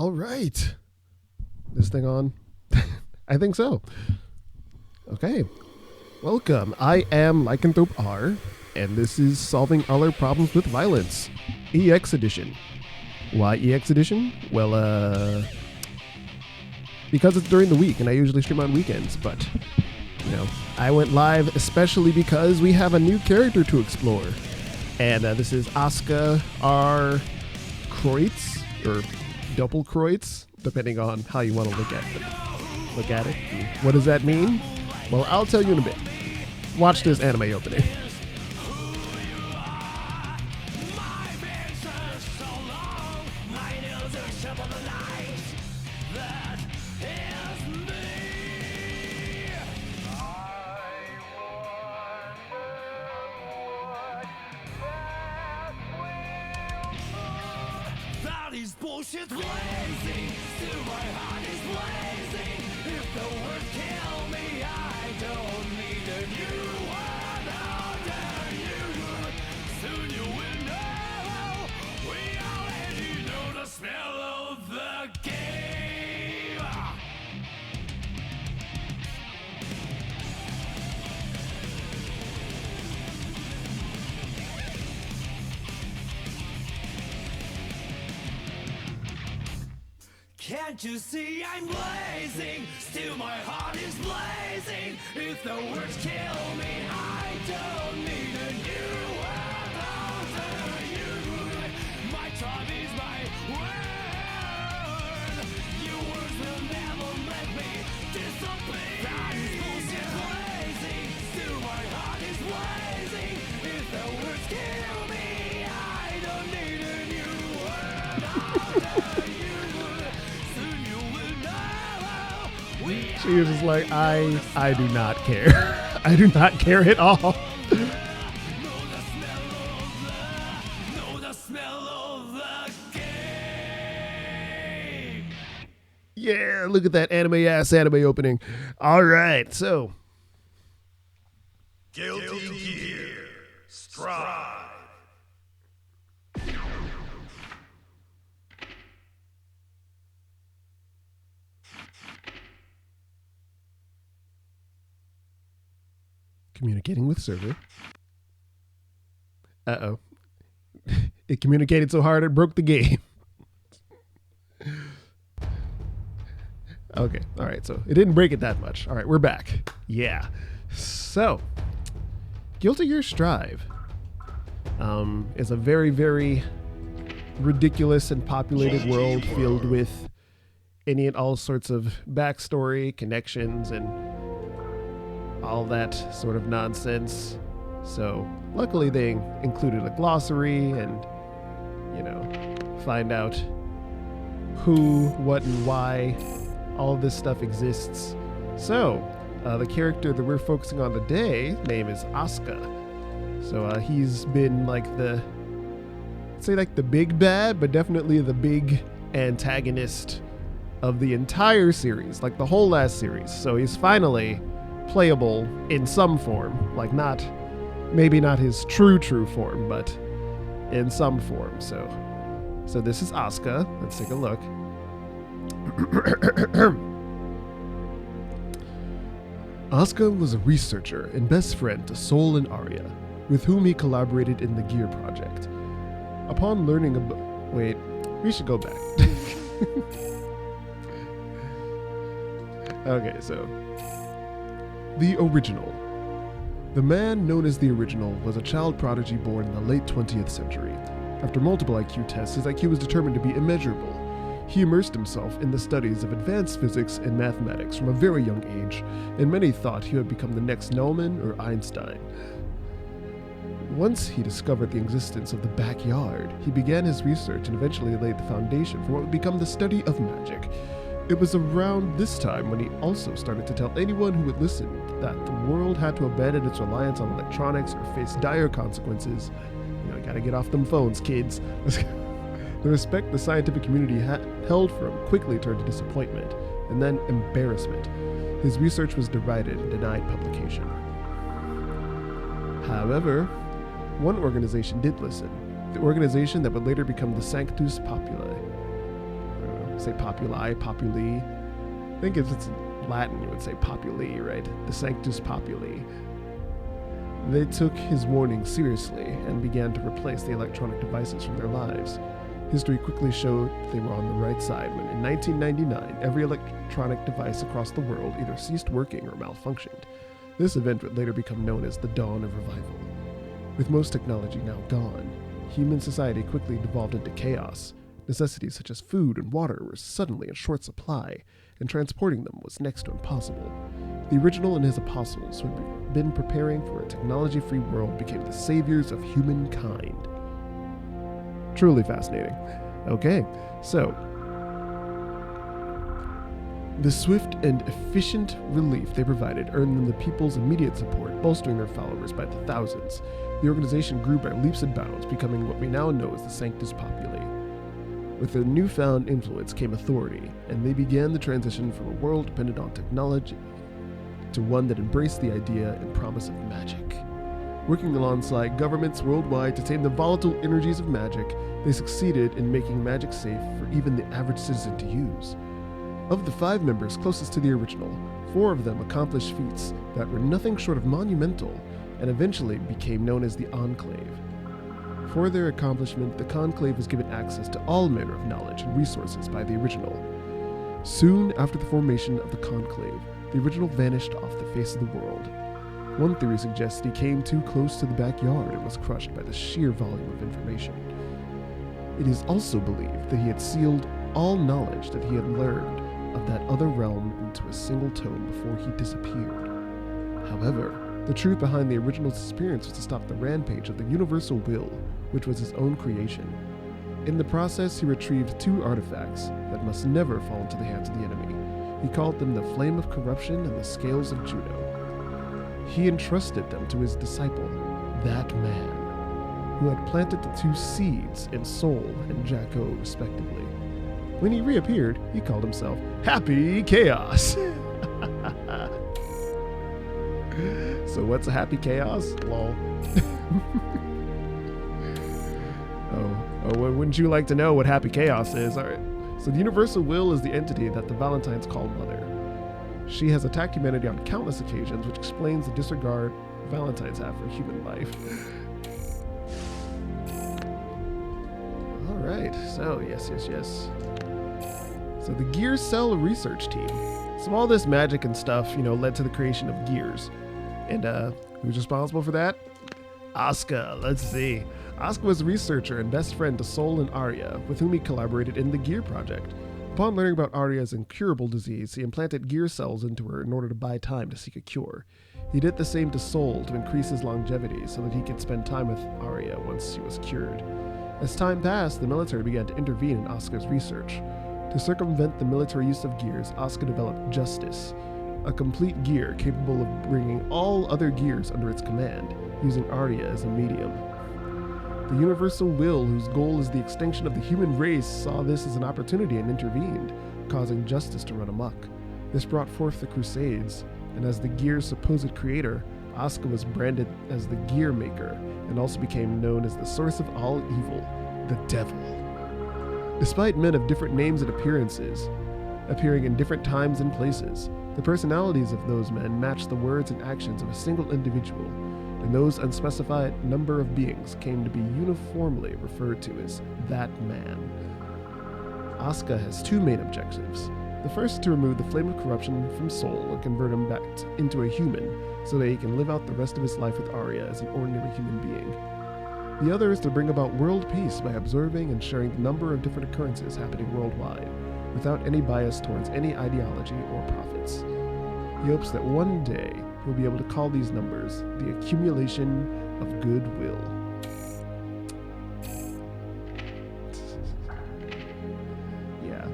All right. This thing on? I think so. Okay. Welcome. I am Lycanthrope R, and this is Solving All Our Problems with Violence, EX Edition. Why EX Edition? Well, because it's during the week, and I usually stream on weekends, but, I went live especially because we have a new character to explore. And this is Asuka a-R-chive, or Doppelkreuz, depending on how you want to look at it. What does that mean? Well, I'll tell you in a bit. Watch this anime opening. Bullshit blazing, still my heart is blazing. If the words kill me, I don't need a new one under you. Soon you will know, we already know the smell of the game. Can't you see I'm blazing? Still my heart is blazing. If the words kill me, I don't need a new one under you. My tribe is my word. Your words will never let me disobey. That is bullshit blazing. Still my heart is blazing. If the words kill me, I don't need a new word under you. She was just like, I do not care. I do not care at all. Yeah, look at that anime opening. All right, so. Guilty Gear Strive. Communicating with server. Uh-oh. It communicated so hard it broke the game. Okay, all right, so it didn't break it that much. All right, we're back. Yeah. So, Guilty Gear Strive is a very, very ridiculous and populated world filled with any and all sorts of backstory, connections, and all that sort of nonsense. So luckily they included a glossary and, find out who, what, and why all this stuff exists. So the character that we're focusing on today, name is Asuka. So he's been like the big bad, but definitely the big antagonist of the entire series, like the whole last series. So he's finally playable in some form, like maybe not his true form, but in some form. So this is Asuka. Let's take a look. Asuka was a researcher and best friend to Sol and Arya, with whom he collaborated in the Gear Project. Upon learning about... Wait, we should go back. Okay, so... The Original. The man known as the Original was a child prodigy born in the late 20th century. After multiple IQ tests, his IQ was determined to be immeasurable. He immersed himself in the studies of advanced physics and mathematics from a very young age, and many thought he would become the next Neumann or Einstein. Once he discovered the existence of the backyard, he began his research and eventually laid the foundation for what would become the study of magic. It was around this time when he also started to tell anyone who would listen that the world had to abandon its reliance on electronics or face dire consequences. You gotta get off them phones, kids. The respect the scientific community held for him quickly turned to disappointment, and then embarrassment. His research was derided and denied publication. However, one organization did listen, the organization that would later become the Sanctus Populi. say populi, populi. I think if it's Latin, you would say populi, right? The Sanctus Populi. They took his warning seriously and began to replace the electronic devices from their lives. History quickly showed they were on the right side when in 1999, every electronic device across the world either ceased working or malfunctioned. This event would later become known as the dawn of revival. With most technology now gone, human society quickly devolved into chaos. Necessities such as food and water were suddenly in short supply, and transporting them was next to impossible. The original and his apostles, who had been preparing for a technology-free world, became the saviors of humankind. Truly fascinating. Okay, so the swift and efficient relief they provided earned them the people's immediate support, bolstering their followers by the thousands. The organization grew by leaps and bounds, becoming what we now know as the Sanctus Populi. With their newfound influence came authority, and they began the transition from a world dependent on technology to one that embraced the idea and promise of magic. Working alongside governments worldwide to tame the volatile energies of magic, they succeeded in making magic safe for even the average citizen to use. Of the 5 members closest to the original, 4 of them accomplished feats that were nothing short of monumental and eventually became known as the Enclave. For their accomplishment, the Conclave was given access to all manner of knowledge and resources by the original. Soon after the formation of the Conclave, the original vanished off the face of the world. One theory suggests he came too close to the backyard and was crushed by the sheer volume of information. It is also believed that he had sealed all knowledge that he had learned of that other realm into a single tome before he disappeared. However, the truth behind the original disappearance was to stop the rampage of the Universal Will, which was his own creation. In the process, he retrieved 2 artifacts that must never fall into the hands of the enemy. He called them the Flame of Corruption and the Scales of Juno. He entrusted them to his disciple, that man, who had planted the 2 seeds in Sol and Jacko respectively. When he reappeared, he called himself Happy Chaos. So what's a happy chaos? Lol. Wouldn't you like to know what happy chaos is? All right. So the Universal Will is the entity that the Valentines call Mother. She has attacked humanity on countless occasions, which explains the disregard Valentines have for human life. All right. So yes. So the Gear Cell research team. So all this magic and stuff, led to the creation of gears. And who's responsible for that? Asuka. Let's see. Asuka was a researcher and best friend to Sol and Arya, with whom he collaborated in the Gear Project. Upon learning about Arya's incurable disease, he implanted gear cells into her in order to buy time to seek a cure. He did the same to Sol to increase his longevity so that he could spend time with Arya once she was cured. As time passed, the military began to intervene in Asuka's research. To circumvent the military use of gears, Asuka developed Justice, a complete gear capable of bringing all other gears under its command, using Arya as a medium. The Universal Will, whose goal is the extinction of the human race, saw this as an opportunity and intervened, causing justice to run amok. This brought forth the Crusades, and as the gear's supposed creator, Asuka was branded as the Gear Maker, and also became known as the source of all evil, the Devil. Despite men of different names and appearances, appearing in different times and places, the personalities of those men matched the words and actions of a single individual, and those unspecified number of beings came to be uniformly referred to as that man. Asuka has 2 main objectives. The first is to remove the flame of corruption from Sol and convert him back into a human, so that he can live out the rest of his life with Arya as an ordinary human being. The other is to bring about world peace by observing and sharing the number of different occurrences happening worldwide, without any bias towards any ideology or profits. He hopes that one day he'll be able to call these numbers the accumulation of goodwill. Yeah.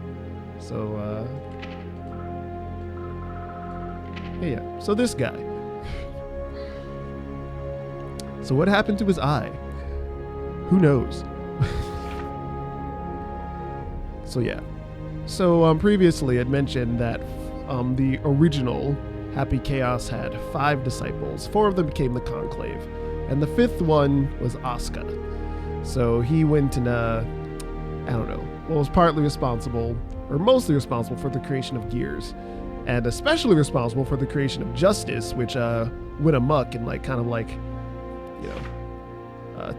So, So this guy. So what happened to his eye? Who knows? So previously I'd mentioned that the original Happy Chaos had 5 disciples. 4 of them became the Conclave, and the 5th one was Asuka. So he went and was partly responsible or mostly responsible for the creation of gears, and especially responsible for the creation of justice, which went amok and like kind of like, you know,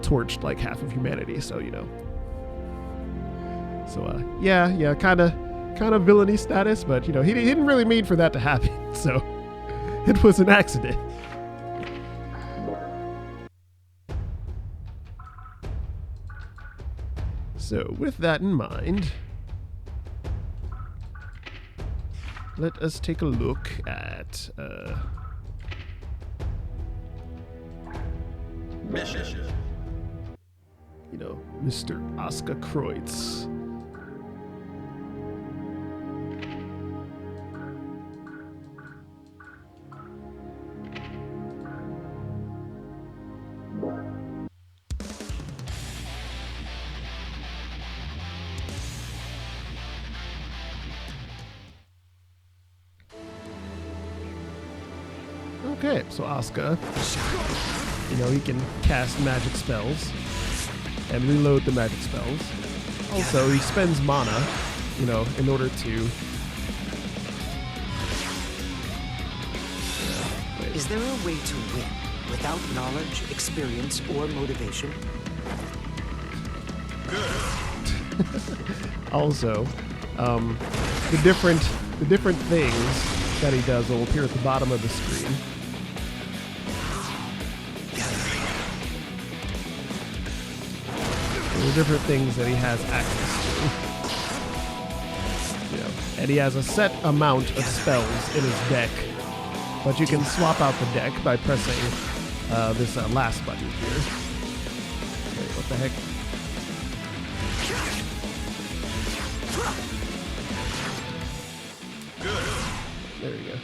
torched like half of humanity. So yeah, kind of villainy status, but he didn't really mean for that to happen. So it was an accident. So with that in mind, let us take a look at Mission. Mr. Asuka Kreutz. Okay, so Asuka, he can cast magic spells and reload the magic spells. Also, he spends mana, in order to... Is there a way to win without knowledge, experience, or motivation? Also, the different things that he does will appear at the bottom of the screen. The different things that he has access to. And he has a set amount of spells in his deck, but you can swap out the deck by pressing this last button here. Wait, what the heck? There we go.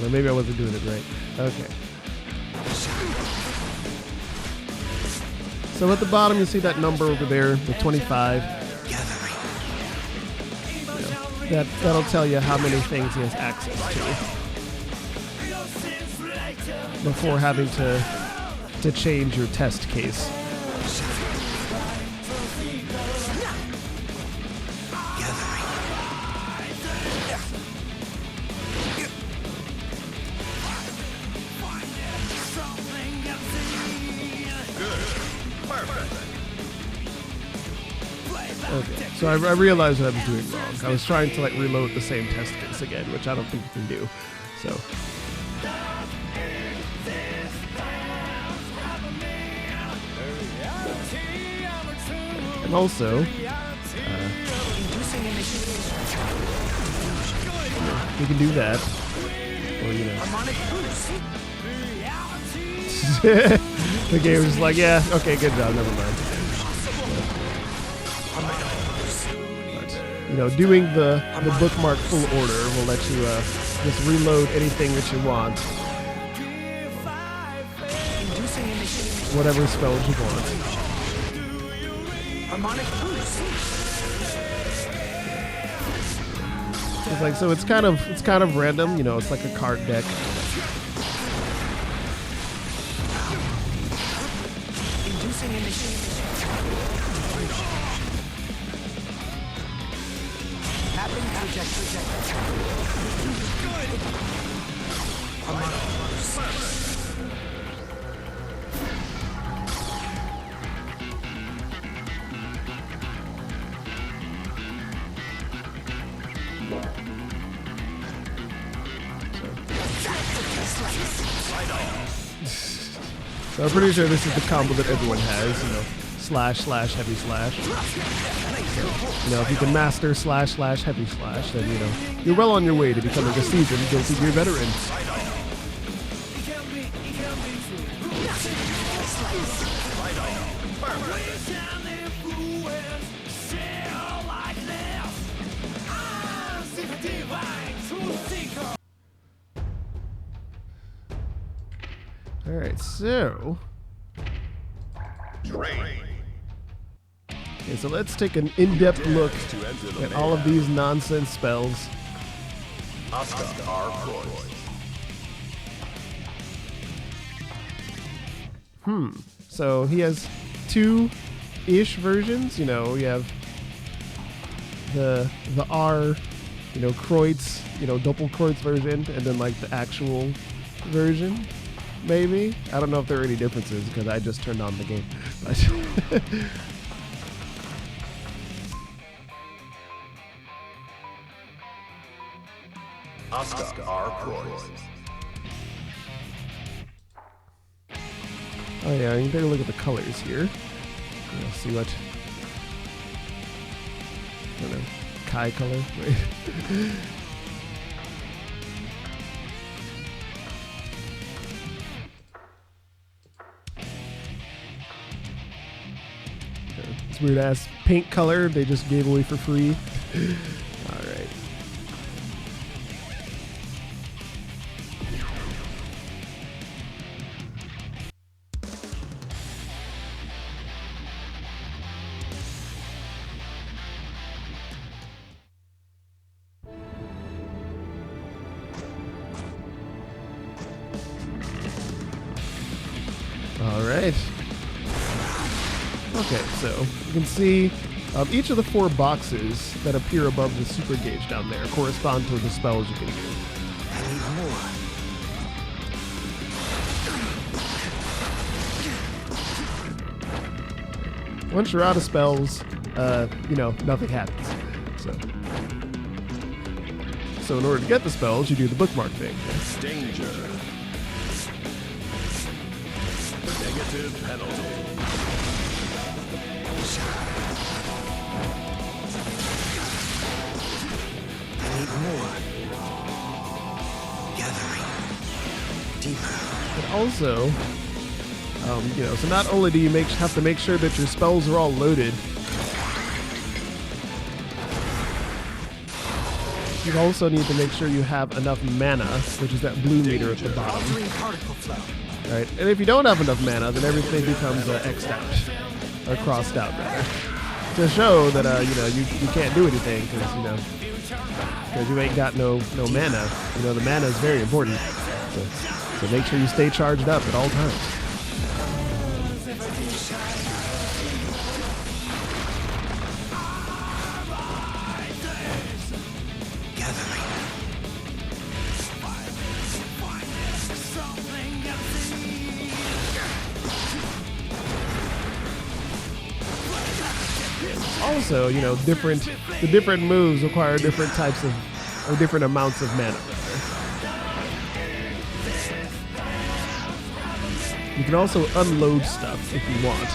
Well, maybe I wasn't doing it right. Okay. So at the bottom, you see that number over there, the 25. That'll tell you how many things he has access to before having to change your test case. Okay, so I realized what I was doing wrong. I was trying to reload the same test case again, which I don't think you can do. So. And also, you can do that, or the game was like, yeah, okay, good job, never mind. Doing the bookmark full order will let you just reload anything that you want. Whatever spells you want. It's kind of random, it's like a card deck. So I'm pretty sure this is the combo that everyone has, slash, heavy slash. So, if you can master slash, heavy slash, then, you're well on your way to becoming a seasoned Guilty Gear veteran. Alright, so... Okay, so let's take an in-depth look at all of these nonsense spells. So he has two-ish versions. You have the R, Kreutz, Doppelkreutz version, and then like the actual version. Maybe. I don't know if there are any differences because I just turned on the game. But Asuka R-chive. oh yeah, you can take a look at the colors here. See what I don't know, Kai color, right? This weird ass pink color they just gave away for free. All right. All right. Okay, so you can see each of the 4 boxes that appear above the super gauge down there correspond to the spells you can do. I need more. Once you're out of spells, nothing happens. So in order to get the spells, you do the bookmark thing. Danger. Negative penalty. I need more. Gathering. Deeper. But also, so not only do you have to make sure that your spells are all loaded, you also need to make sure you have enough mana, which is that blue meter at the bottom. Altering particle flow. Right? And if you don't have enough mana, then everything becomes X'd out, or crossed out rather, to show that you can't do anything because you ain't got no mana. The mana is very important, so make sure you stay charged up at all times. Also, the different moves require different types of, or different amounts of mana. You can also unload stuff if you want.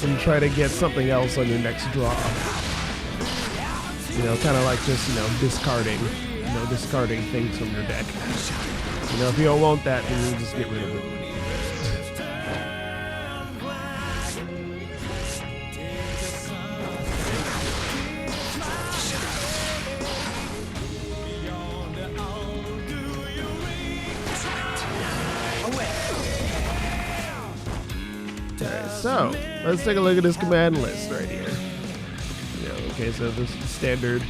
And try to get something else on your next draw. Kind of like just, discarding things from your deck. If you don't want that, then you just get rid of it. Alright, so let's take a look at this command list right here. Okay, so this is standard,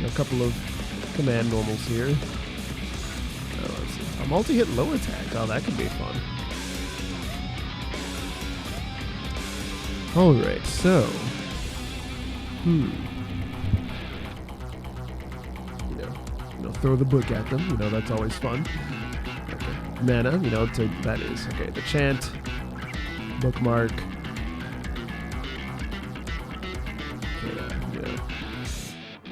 a couple of command normals here. A multi-hit low attack. Oh, that could be fun. Alright, so. Throw the book at them. That's always fun. Okay. Mana, that is. Okay, the chant. Bookmark.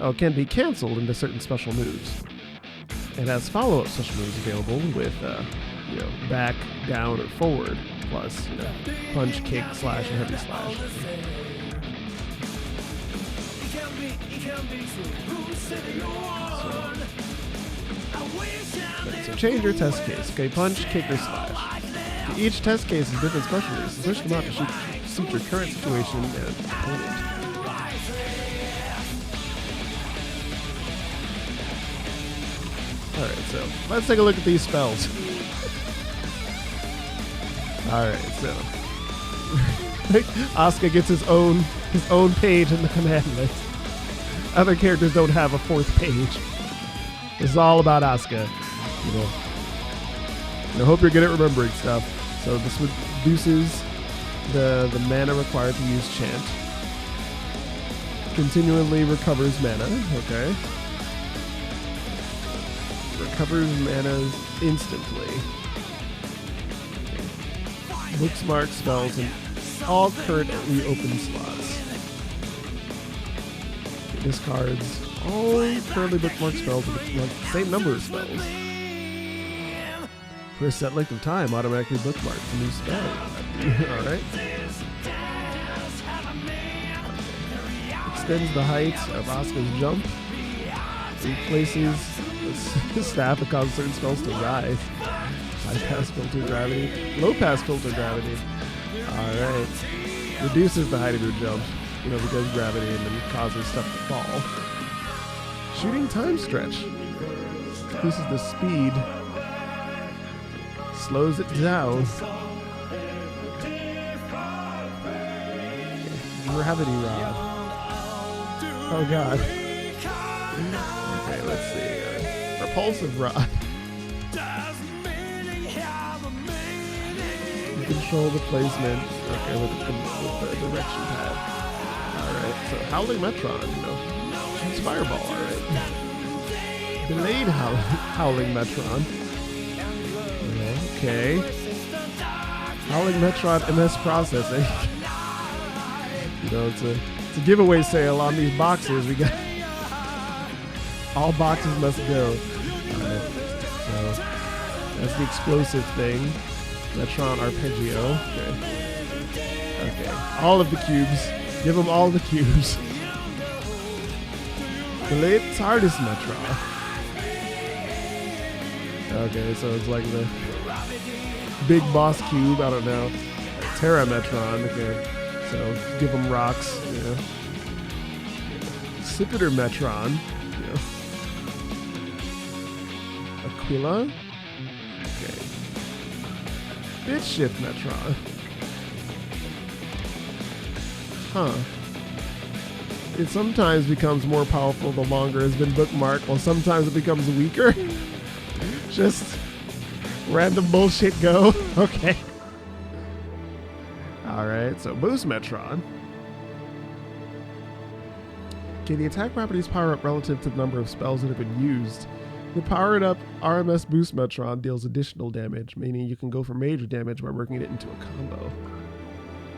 Oh, can be canceled into certain special moves. It has follow-up special moves available with, back, down, or forward, plus, punch, kick, slash, and heavy slash. So change your test case. Okay, punch, kick, or slash. Each test case is different special moves. Switch them out to suit your current situation and opponent. Alright, so let's take a look at these spells. Alright, so Asuka gets his own page in the command list. Other characters don't have a 4th page. This is all about Asuka. I hope you're good at remembering stuff. So this reduces the mana required to use chant. Continually recovers mana. Okay. Recovers mana instantly. Bookmark spells in all currently open slots. Discards all currently bookmarked spells with the same number of spells. For a set length of time, automatically bookmarks a new spell. Alright. Extends the height of Asuka's jump. Replaces the staff that causes certain spells to rise. High pass filter gravity. Low pass filter gravity. Alright. Reduces the height of your jump. Because gravity, and then causes stuff to fall. Shooting time stretch. Increases the speed. Slows it down. Gravity rod. Oh god. Okay, let's see. Repulsive rod. You control the placement. Okay, with the direction pad. Alright, so Howling Metron, Shoots Fireball, alright. Delayed Howling Metron. Okay. Howling Metron MS Processing. It's a giveaway sale on these boxes. We got all boxes must go. Alright, so that's the explosive thing. Metron Arpeggio. Okay. All of the cubes. Give them all the cubes. Delayed TARDIS Metron. Okay, so it's like the big boss cube. I don't know. Terra Metron. Okay, so give them rocks. Scipider Metron. Aquila. Okay. Bit Shift Metron. Huh. It sometimes becomes more powerful the longer it's been bookmarked, while sometimes it becomes weaker. Just random bullshit go. Okay. Alright, so Boost Metron. Okay, the attack properties power up relative to the number of spells that have been used. The powered up RMS Boost Metron deals additional damage, meaning you can go for major damage by working it into a combo.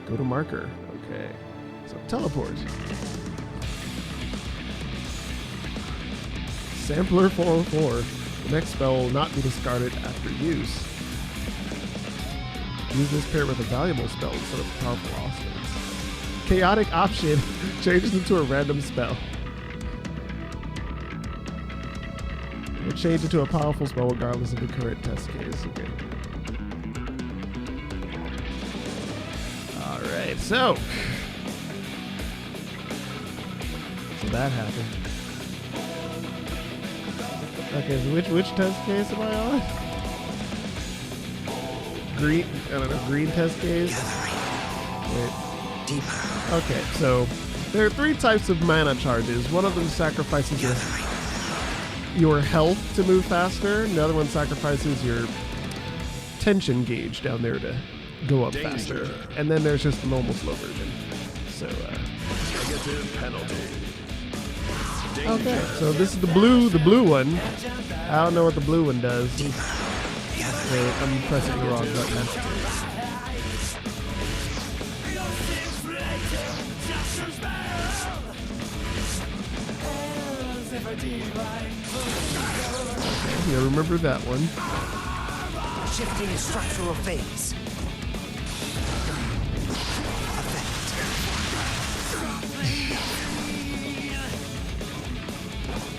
Go to marker. Okay. So teleport. Sampler 404. The next spell will not be discarded after use. Use this pair with a valuable spell instead of powerful offense. Chaotic Option changes into a random spell. Will change into a powerful spell regardless of the current test case. Okay. Alright, so that happened. Okay, so which test case am I on? Green, I don't know, green test case? Wait. Okay, so there are 3 types of mana charges. One of them sacrifices your health to move faster. The other one sacrifices your tension gauge down there to go up faster. And then there's just the normal slow version. So, Negative penalty. okay, so this is the blue one. I don't know what the blue one does. Wait, I'm pressing the wrong button. Yeah, remember that one. Shifting structural phase.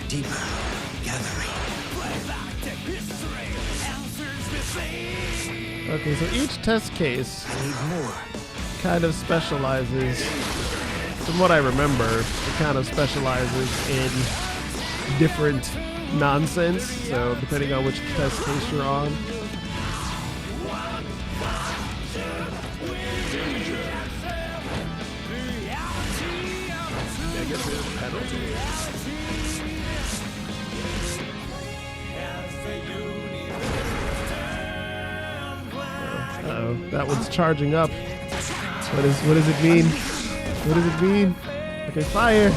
Deeper gathering. Okay, so each test case I need more. kind of specializes, from what I remember, it kind of specializes in different nonsense. So depending on which test case you're on. Negative penalty. Uh-oh. That one's charging up. What does it mean? What does it mean? Okay, fire.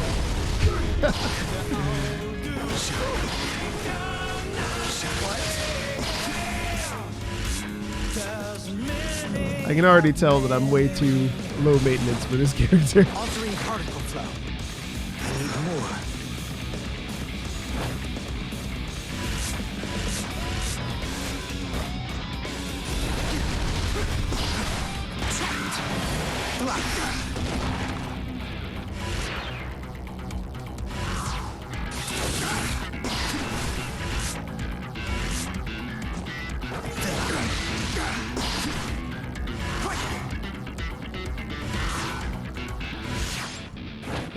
I can already tell that I'm way too low maintenance for this character. Altering particle flow. I need more.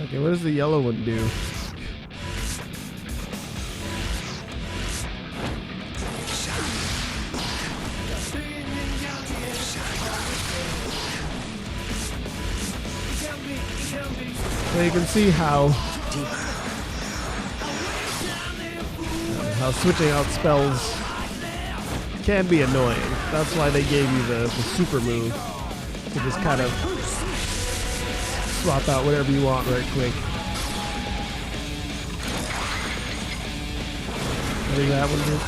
Okay, what does the yellow one do? Well, you can see how switching out spells can be annoying. That's why they gave you the super move to just kind of swap out whatever you want right quick. I think that one did.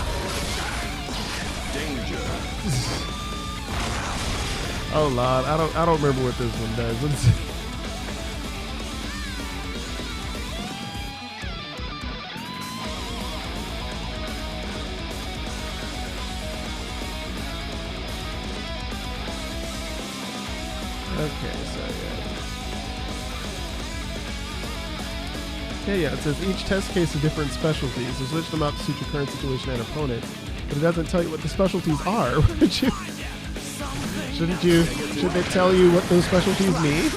Oh Lord, I don't remember what this one does. Let's see. Okay, so yeah, it says each test case has different specialties. So switch them out to suit your current situation and opponent. But it doesn't tell you what the specialties are. Shouldn't it tell you what those specialties mean?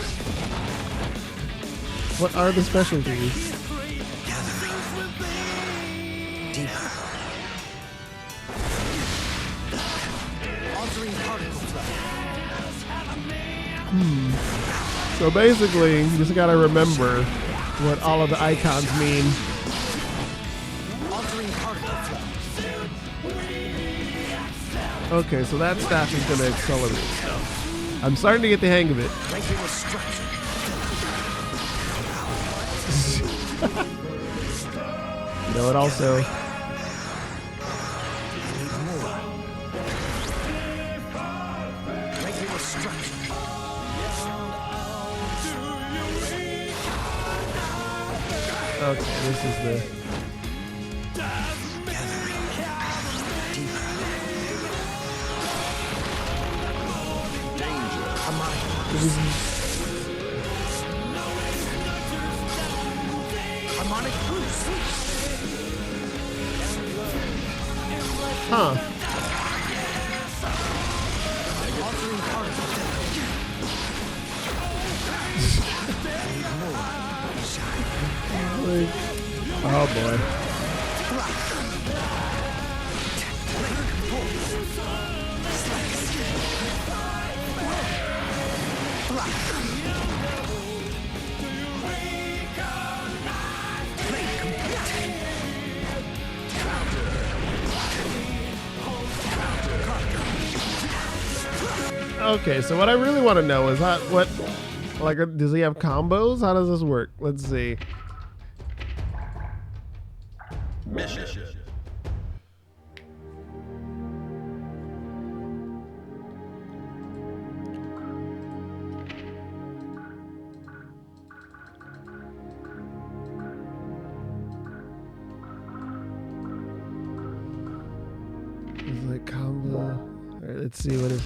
What are the specialties? Deeper. Altering particle flow. So basically, you just gotta remember what all of the icons mean. Altering particle flow. Okay, so that staff is gonna accelerate stuff. I'm starting to get the hang of it. Regular structure. You know, it also Regular structure. okay, this is the Harmonic boost. huh. Altering particle flow. Oh boy. Okay, so what I really want to know is does he have combos? How does this work? Let's see. Mission. It's like combo. All right, let's see what is.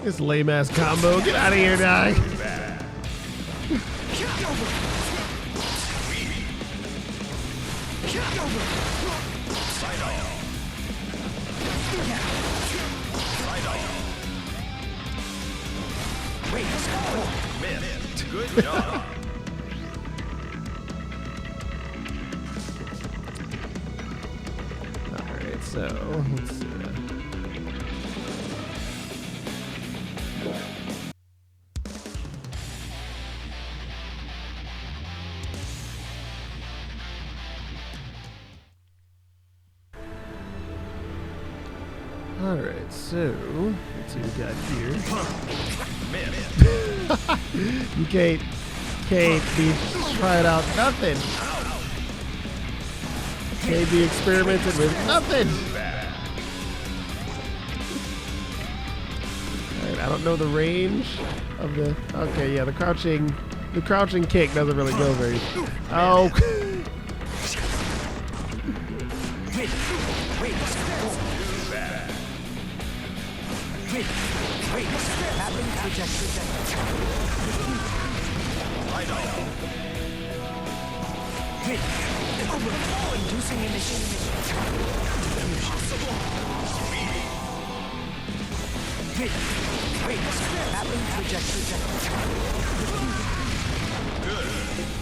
This lame ass combo. Get out of here, die. Good job. Alright, so let's see. So, let's see what we got here. You can't be trying out nothing. Can't be experimented with nothing. Alright, I don't know the range of the. Okay, yeah, the crouching kick doesn't really go very. Oh.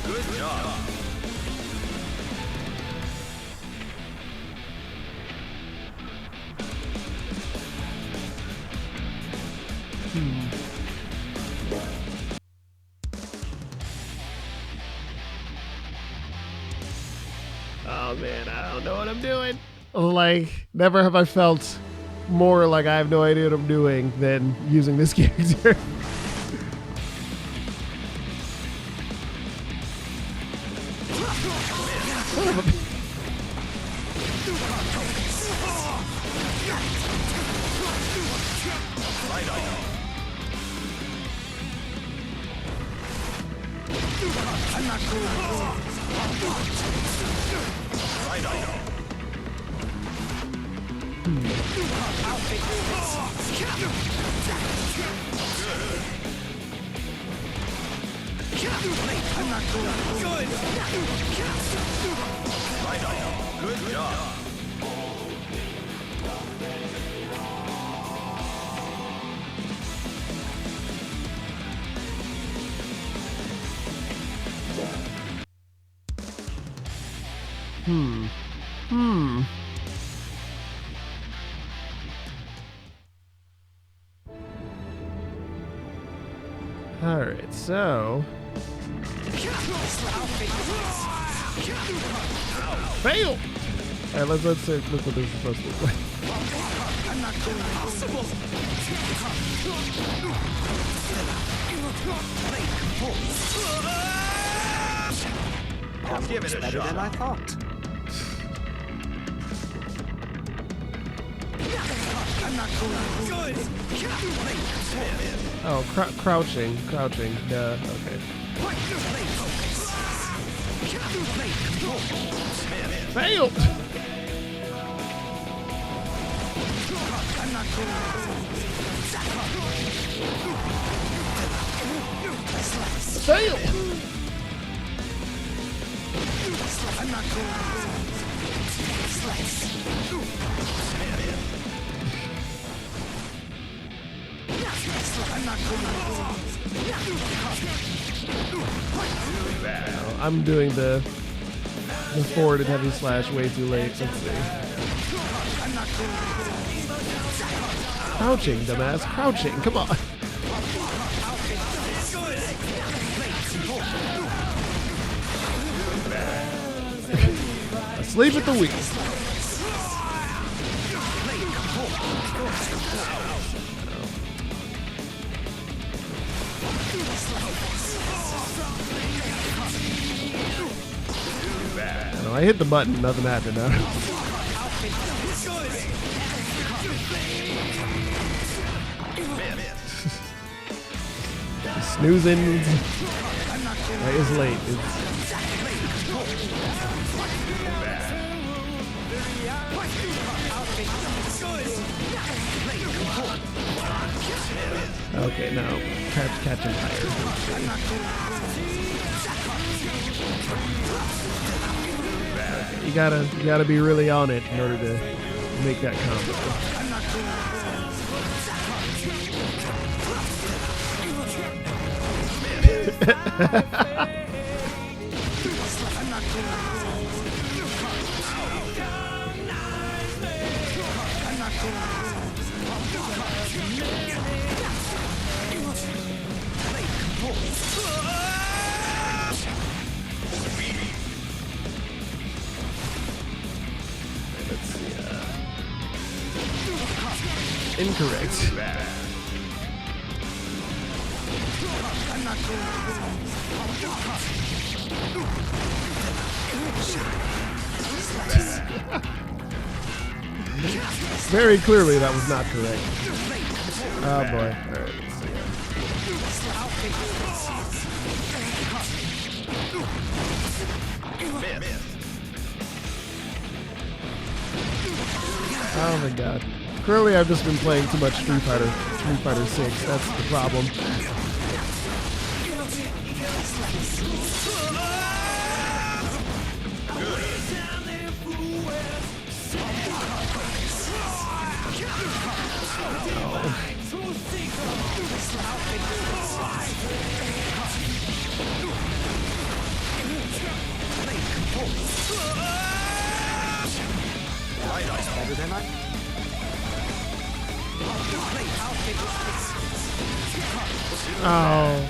Good job. Oh man, I don't know what I'm doing. Like, never have I felt more like I have no idea what I'm doing than using this character. Son of a- Good job. Alright, so. Fail! Alright, let's look what this is supposed to look like. Give it a Better than I shot. thought. Oh, crouching. Duh, okay. Failed! Failed! I'm doing the forward and heavy slash way too late. Let's see. Crouching, dumbass. Crouching. Come on. Asleep at the wheel. I hit the button, nothing happened. Huh? Snoozing. It's late. Okay, now catching fire. You gotta be really on it in order to make that combo. incorrect. Very clearly that was not correct. Oh boy. Alright, let's see. Oh my god. Clearly I've just been playing too much Street Fighter 6. That's the problem. Better than I. Oh,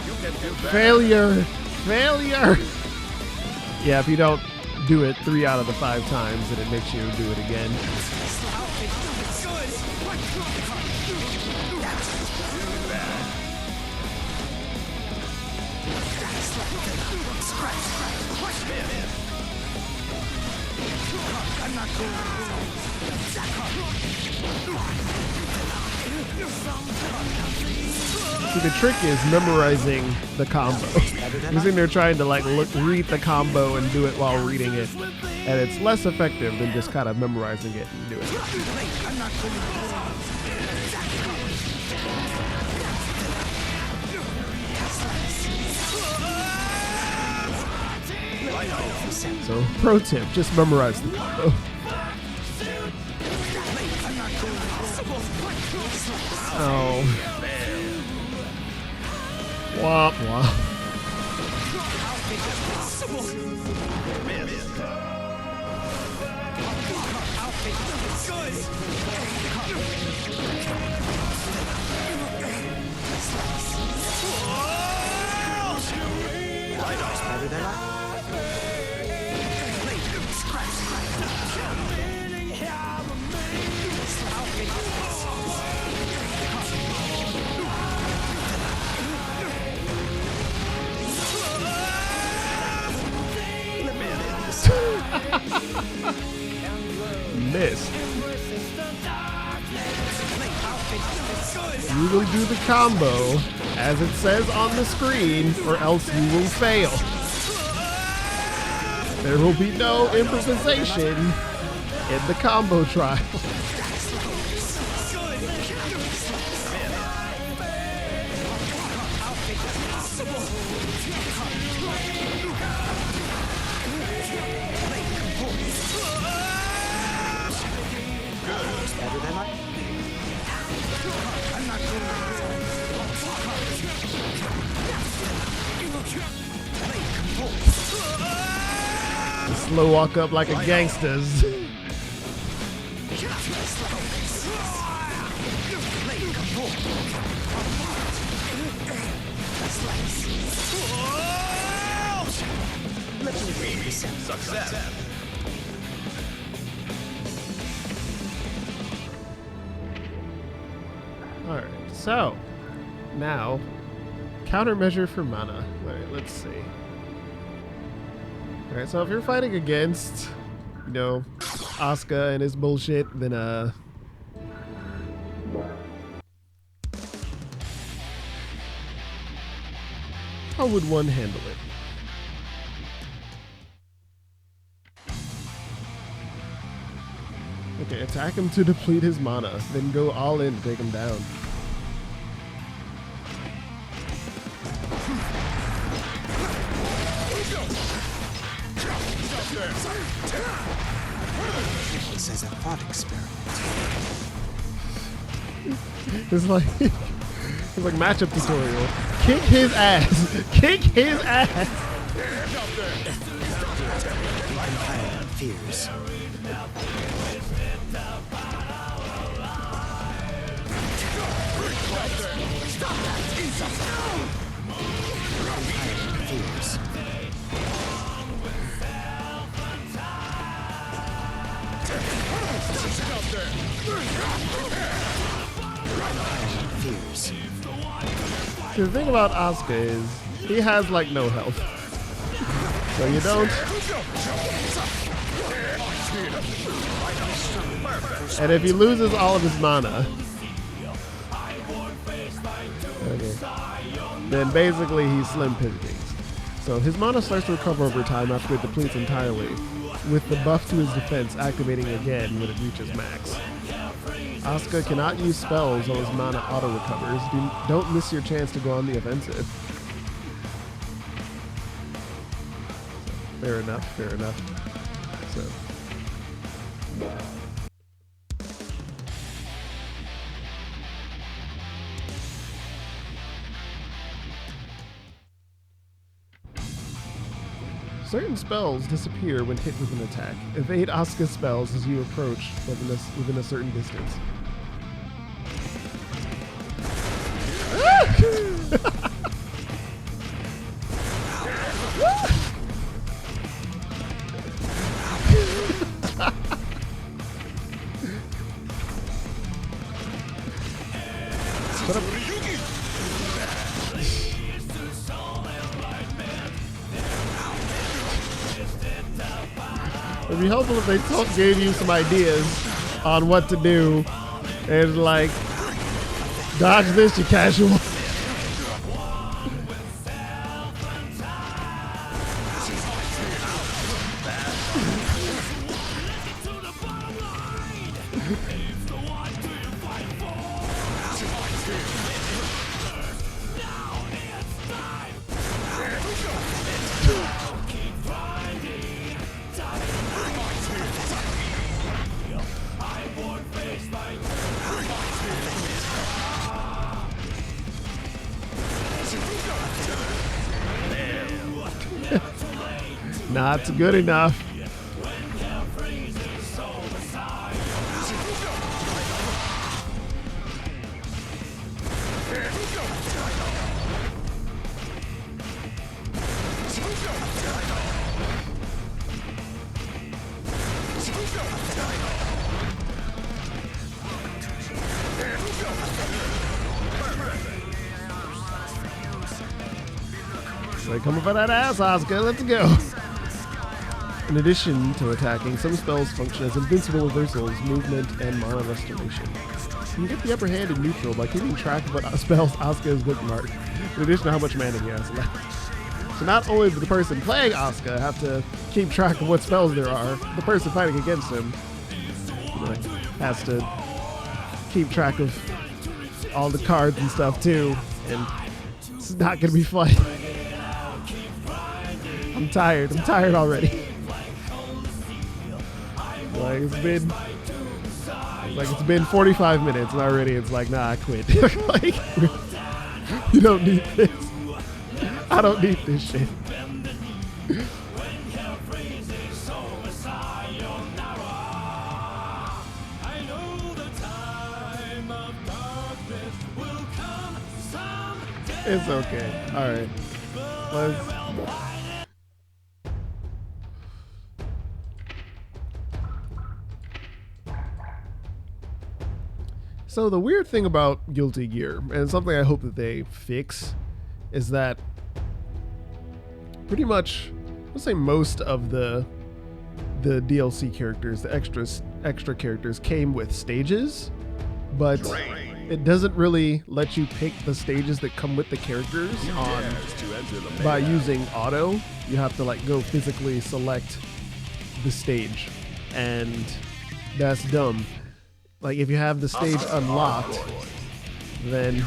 failure, failure. Yeah, if you don't do it 3 out of the 5 times, then it makes you do it again. See, the trick is memorizing the combo. You're sitting there trying to like read the combo and do it while reading it, and it's less effective than just kind of memorizing it and doing it. So, pro tip: just memorize the combo. Oh. Womp womp. Better than I. Missed. You will do the combo as it says on the screen, or else you will fail. There will be no improvisation in the combo trial. Better than I. Slow walk up like a gangster's. Success. Alright, so now countermeasure for mana. Alright, let's see. Alright, so if you're fighting against, you know, Asuka and his bullshit, then how would one handle it? Okay, attack him to deplete his mana, then go all in to take him down. This is a thought experiment. It's like matchup tutorial. Kick his ass. Kick his ass. Fears. Fears. The thing about Asuka is he has like no health. So you don't. And if he loses all of his mana, okay, then basically he's slim pickings. So his mana starts to recover over time after it depletes entirely, with the buff to his defense activating again when it reaches max. Asuka cannot use spells while his mana auto-recovers. Don't miss your chance to go on the offensive. Fair enough, fair enough. So. Certain spells disappear when hit with an attack. Evade Asuka spells as you approach within a certain distance. It'd be helpful if they gave you some ideas on what to do, and like, dodge this, you casual. Not good enough. Like, come up for that ass, Asuka. Let's go. In addition to attacking, some spells function as invincible reversals, movement, and mana restoration. You can get the upper hand in neutral by keeping track of what spells Asuka has bookmarked, in addition to how much mana he has left. So not only does the person playing Asuka have to keep track of what spells there are, the person fighting against him has to keep track of all the cards and stuff too, and it's not going to be fun. I'm tired already. Like it's been 45 minutes and already it's like, nah, I quit. Like, you don't need this. I don't need this shit. It's okay. All right. Let's. So the weird thing about Guilty Gear, and something I hope that they fix, is that pretty much, let's say most of the DLC characters, the extra characters came with stages, but it doesn't really let you pick the stages that come with the characters by using auto. You have to like go physically select the stage, and that's dumb. Like, if you have the stage unlocked, then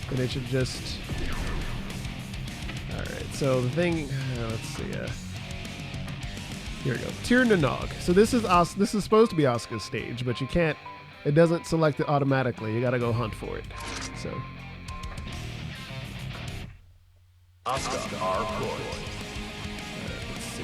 and it should just. All right. So the thing, let's see. Here we go. Tir Nanog. So this is supposed to be Asuka's stage, but you can't. It doesn't select it automatically. You got to go hunt for it. So. Asuka R. Let's see.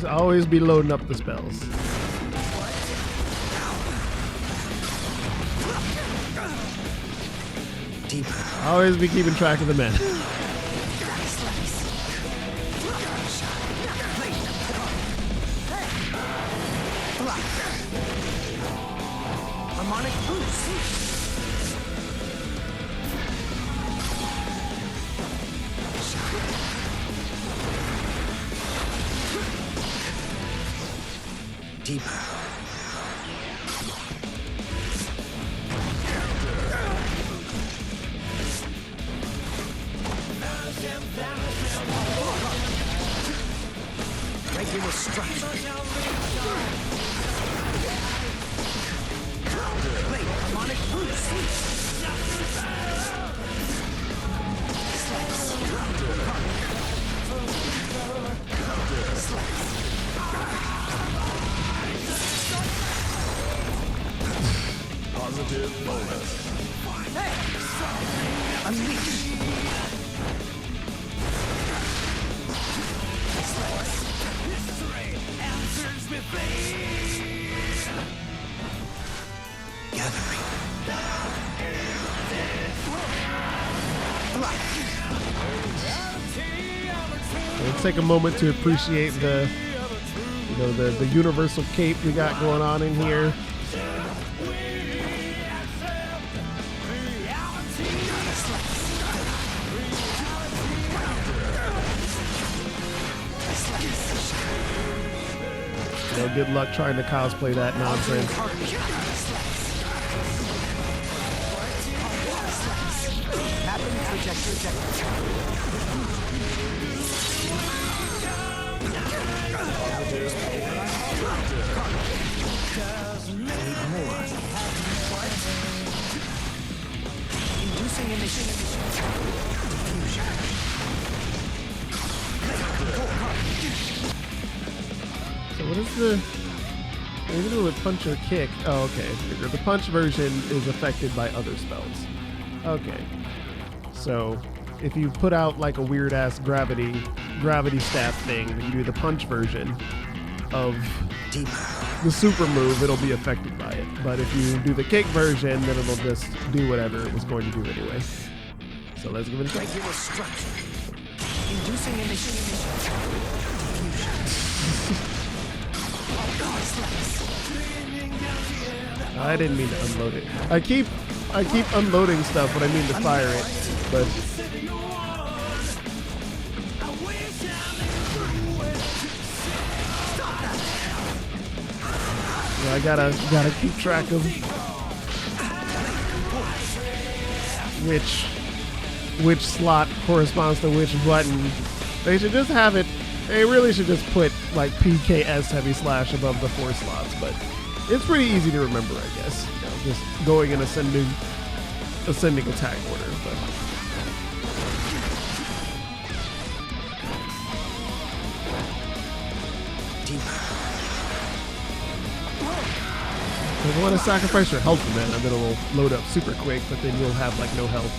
Always be loading up the spells. Always be keeping track of the men. Harmonic boost. Deeper. Regular structure. Play harmonic boost. Positive bonus. Unleash. Gathering. Let's take a moment to appreciate the, the universal cape we got going on in here. Good luck trying to cosplay that nonsense. Inducing initiative. So what is the... We're gonna do with punch or kick. Oh, okay. The punch version is affected by other spells. Okay. So if you put out like a weird ass gravity staff thing, you do the punch version of the super move, it'll be affected by it. But if you do the kick version, then it'll just do whatever it was going to do anyway. So let's give it a try. Regular structure. Inducing initiative. I didn't mean to unload it. I keep unloading stuff when I mean to fire it, but yeah, I gotta keep track of which slot corresponds to which button. They should just have it. They really should just put like PKS heavy slash above the 4 slots, but it's pretty easy to remember, I guess. You know, just going in ascending attack order. But if you want to sacrifice your health to that, and then it'll load up super quick, but then you'll have like no health.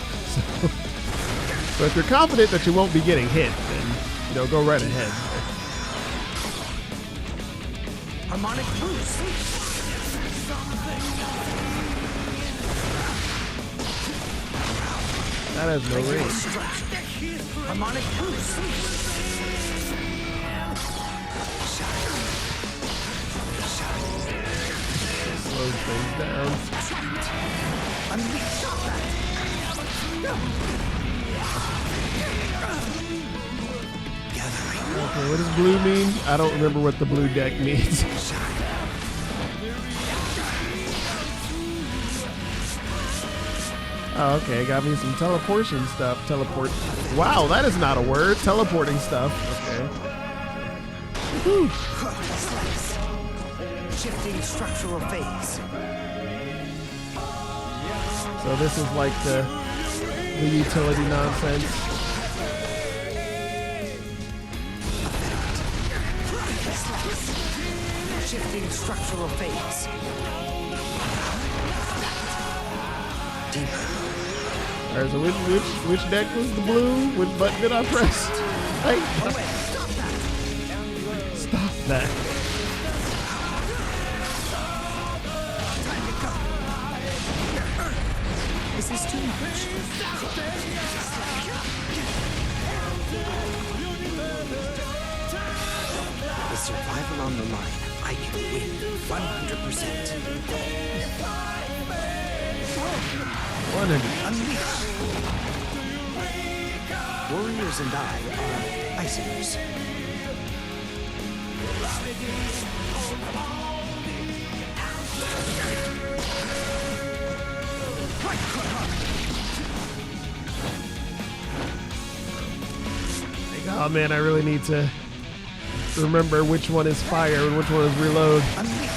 So if you're confident that you won't be getting hit, then go right ahead. Harmonic boost. That has no range. Harmonic boost. Slows things down. Okay, what does blue mean? I don't remember what the blue deck means. Oh, okay, got me some teleportation stuff. Teleport. Wow, that is not a word. Teleporting stuff. Okay. Woo. Shifting structural phase. So this is like the utility nonsense. Shifting structural phase. Deeper. All right, so which deck was the blue? Which button did I press? Hey, stop that. This is too much. With survival on the line, I can win 100%. 100. Unleash. Warriors and I are isomers. Oh man, I really need to remember which one is fire and which one is reload. Unleash.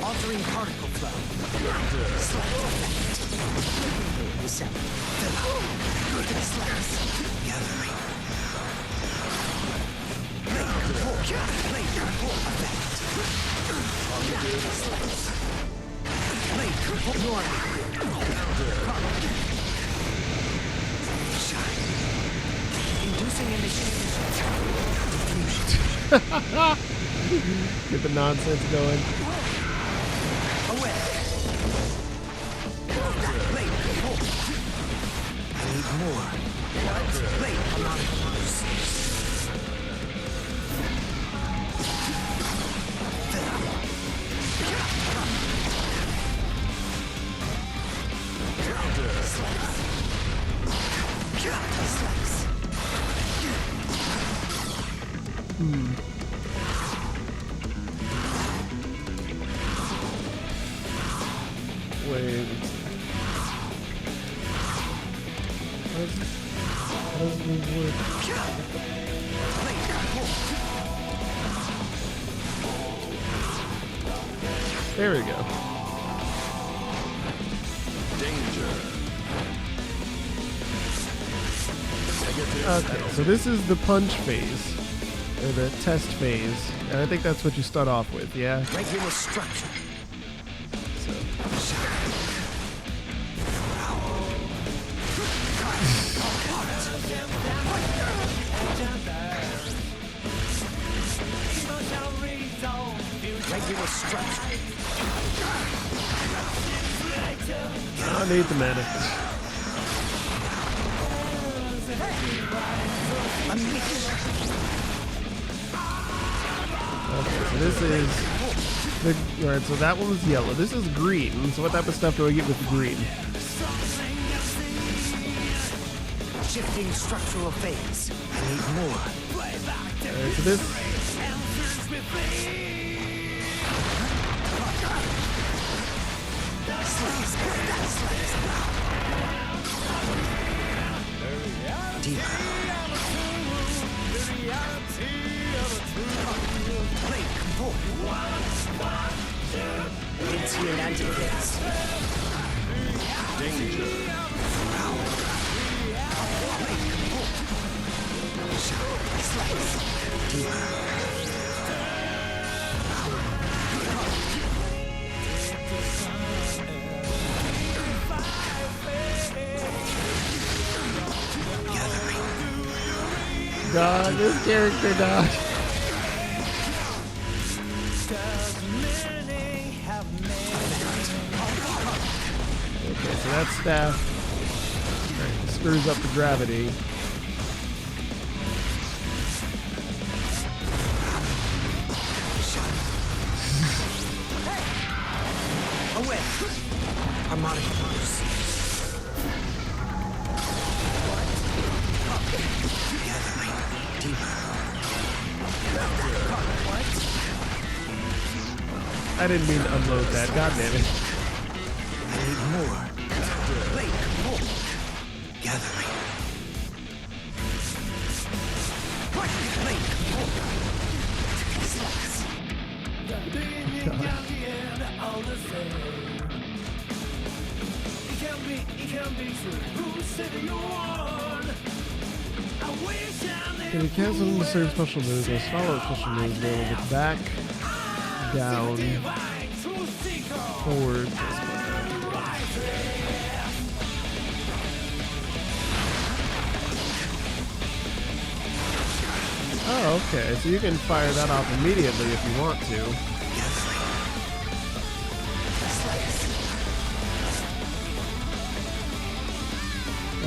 Altering particle flow. Descent. Gathering. Inducing initiative. Get the nonsense going. Away. I need more. Blade harmonicas. Wait. How does this work? There we go. Danger. Okay, so this is the punch phase, or the test phase, and I think that's what you start off with, yeah? Regular structure. So. Regular structure. I need the mana. Unleash. Okay, so this is the, alright, so that one was yellow. This is green. So what type of stuff do I get with the green? Shifting structural phase. I need more. Alright, so this. Deeper. Blade convoy. Entian anti-hits. Danger. Deeper. God, this character dog. Okay, so that staff screws up the gravity. Away. Harmonic force. Gathering. Deeper. I didn't mean to unload that. God damn it. I need more. Blade convoy. Gathering. Blade convoy. Can you cast them to certain special moves or follow special moves available with back, down, forward. Oh, okay. So you can fire that off immediately if you want to.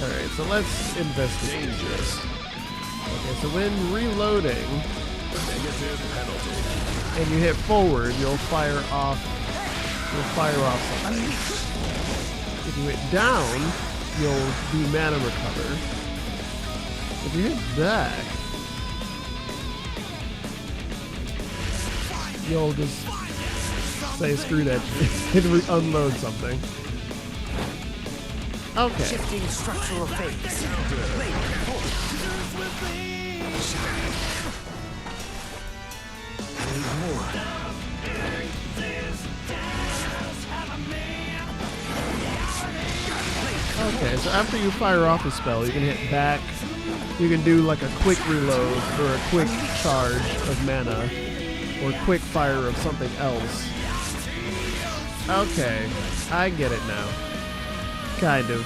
Alright, so let's investigate this. Okay, so when reloading, Negative penalty. and you hit forward, you'll fire off something. If you hit down, you'll do mana recover. If you hit back, you'll just say screw that shit and unload something. Okay. Shifting structural phase. I need more. Okay, so after you fire off a spell, you can hit back. You can do like a quick reload or a quick charge of mana or quick fire of something else. Okay, I get it now. Kind of.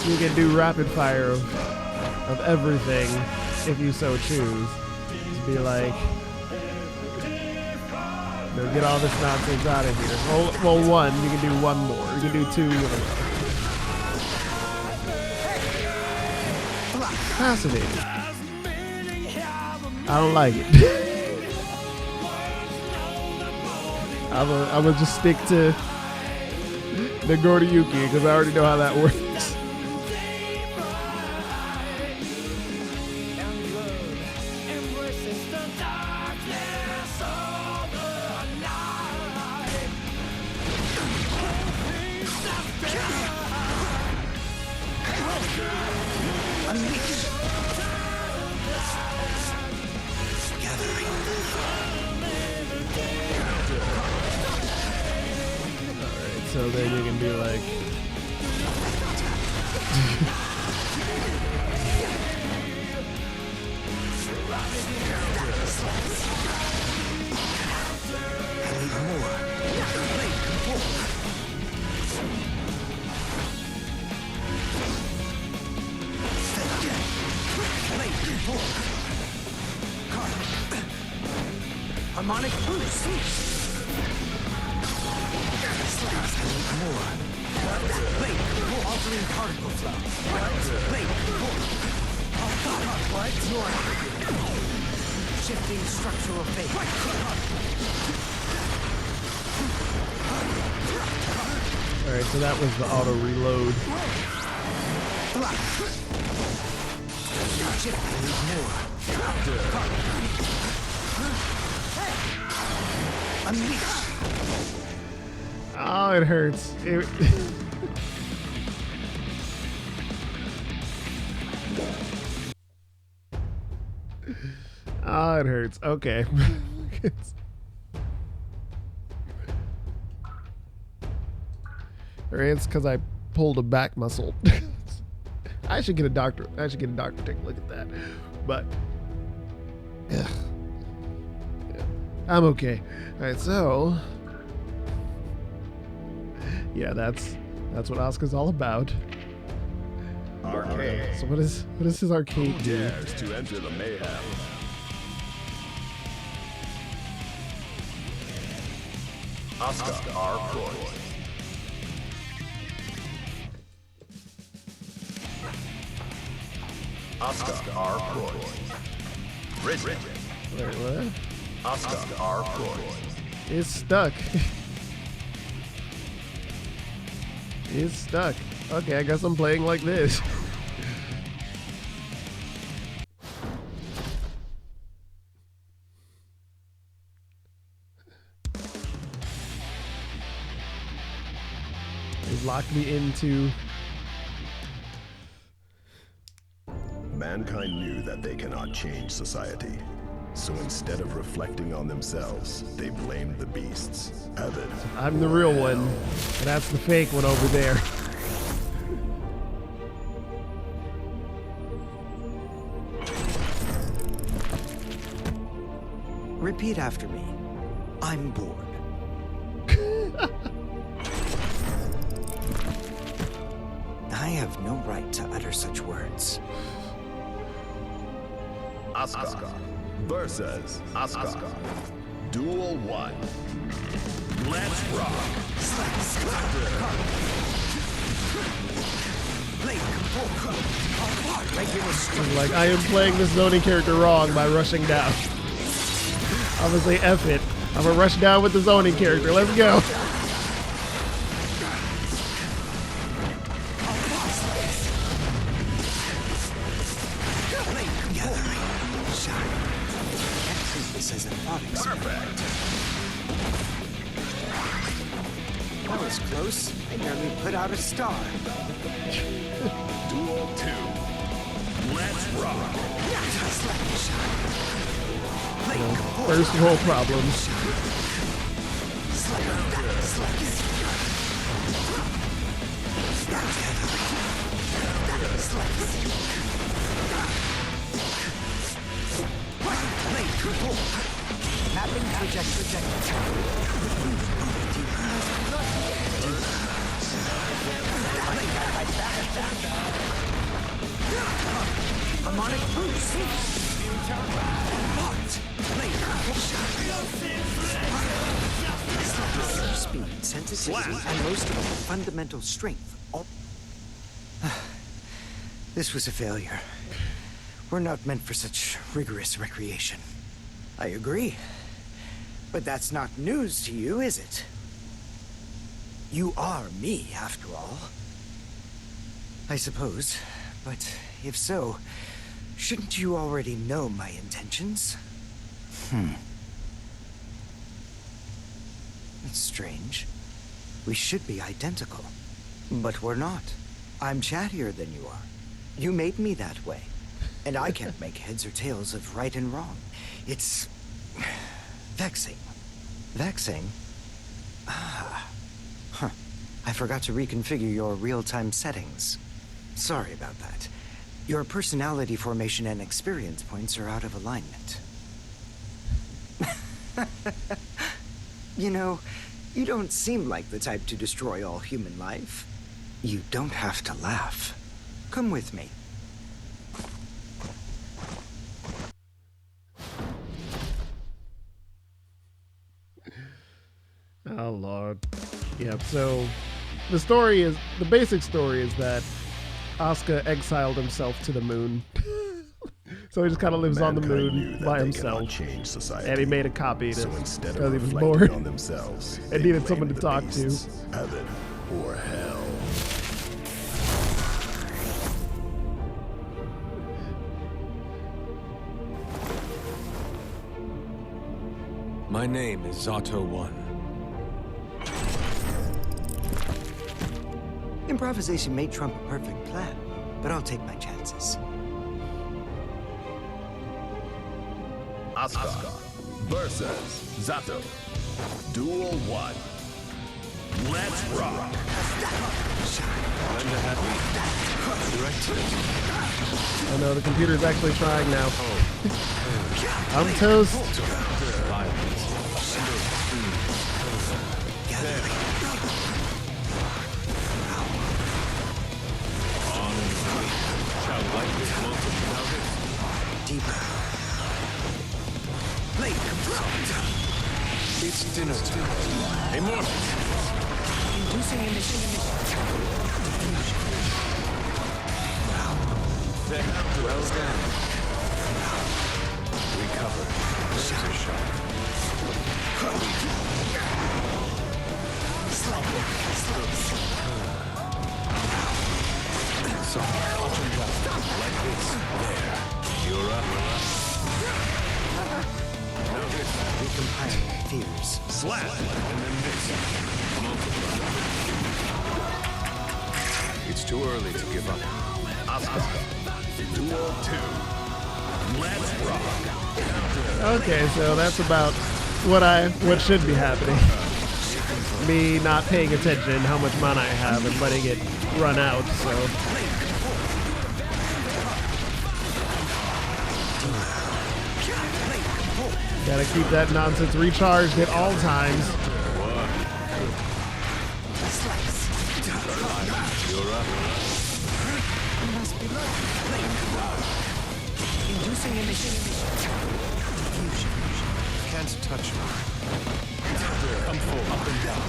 You can do rapid fire of everything if you so choose. Just be like, no, get all this nonsense out of here. Roll one, you can do one more. You can do two in a row. Fascinating. I don't like it. I'm gonna just stick to Nagoriyuki because I already know how that works. So then you can be like, Harmonic boost. More. Wait, altering particle flow. Wait, what? Shifting structural phase. alright, so that was the auto reload. Shifting more. Unleash. Oh, it hurts. Oh, it hurts. Okay. Or it's because I pulled a back muscle. I should get a doctor. I should get a doctor to take a look at that. But yeah, I'm okay. All right, so yeah, that's what Asuka's all about. Arcade. So what is his arcade Who do? dares to enter the mayhem? Asuka R-Croix. Asuka R-Croix. Bridget. Wait, what? Asuka R-Croix. It's stuck. It's stuck. Okay, I guess I'm playing like this. It locked me into. Mankind knew that they cannot change society. So instead of reflecting on themselves, they blamed the beasts. Avid. I'm the real one, and that's the fake one over there. Repeat after me. I'm bored. I have no right to utter such words. Asuka versus Asuka. Duel 1. Let's rock. Like, I am playing this zoning character wrong by rushing down. I'm gonna say F it. I'm gonna rush down with the zoning character. Let's go. Perfect. That was close. I nearly put out a star. Duel 2. Let's rock. First world problems. Mapping trajectory. Harmonic boost. Speed, sensitivity, and most of all, fundamental strength. This was a failure. We're not meant for such rigorous recreation. I agree. But that's not news to you, is it? You are me, after all. I suppose. But if so, shouldn't you already know my intentions? It's strange. We should be identical. But we're not. I'm chattier than you are. You made me that way. And I can't make heads or tails of right and wrong. It's vexing. Vexing? Ah. Huh. I forgot to reconfigure your real-time settings. Sorry about that. Your personality formation and experience points are out of alignment. You know, you don't seem like the type to destroy all human life. You don't have to laugh. Come with me. Oh Lord. Yep, so the basic story is that Asuka exiled himself to the moon. So he just kind of lives on the moon by himself. Change society. And he made a copy So because instead he of was reflecting bored on themselves, and they needed someone blame to the talk to. beasts, heaven or hell. My name is Zato 1. Improvisation may trump a perfect plan, but I'll take my chances. Asuka versus Zato. Duel 1. Let's rock. Oh no, the computer's actually trying now. I'm toast. It's dinner time. Immortal. Inducing emission. Well done. Recover. Laser shot. Like this. There. You're up. Recompiling fears. Slap. And then this. Multiply. It's too early to give up. Asuka. Duel 2. Let's rock. Okay, so that's about what should be happening. Me not paying attention how much mana I have and letting it run out, so. Gotta keep that nonsense recharged at all times. You're up. Inducing emission. Can't touch me. Come forward. Up and down.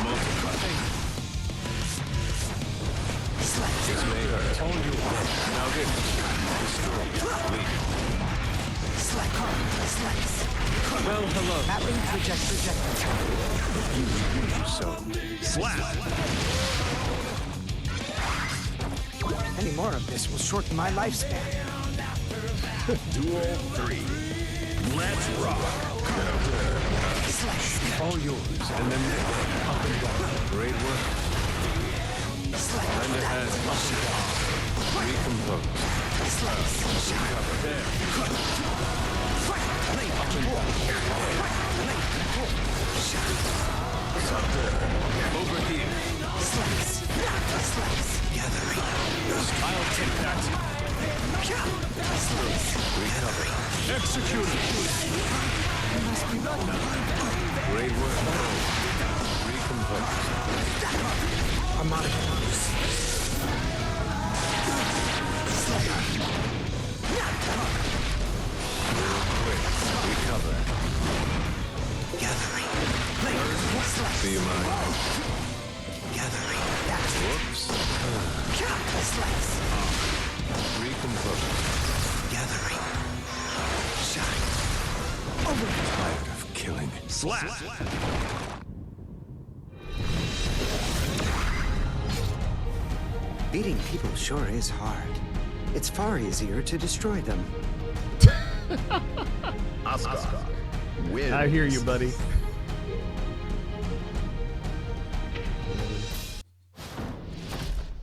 Multiply. This may hurt. All you want. Now get destroy. Weak. Well, hello. So, Slap! Any more of this will shorten my lifespan. Duel 3. Let's rock! all yours, and then up and down. Great work. Lend a hand. Up and down. Recompose. Recover. There. Up and down. Over here. Gathering. I'll take that. Recover. Execute it. Great work. Recompose. Harmonic. Recover. Gathering. Do you mind? Gathering. Whoops. Recompose. Gathering. Shine. Tired of killing. Slap! Beating people sure is hard. It's far easier to destroy them. Asuka wins. I hear you, buddy.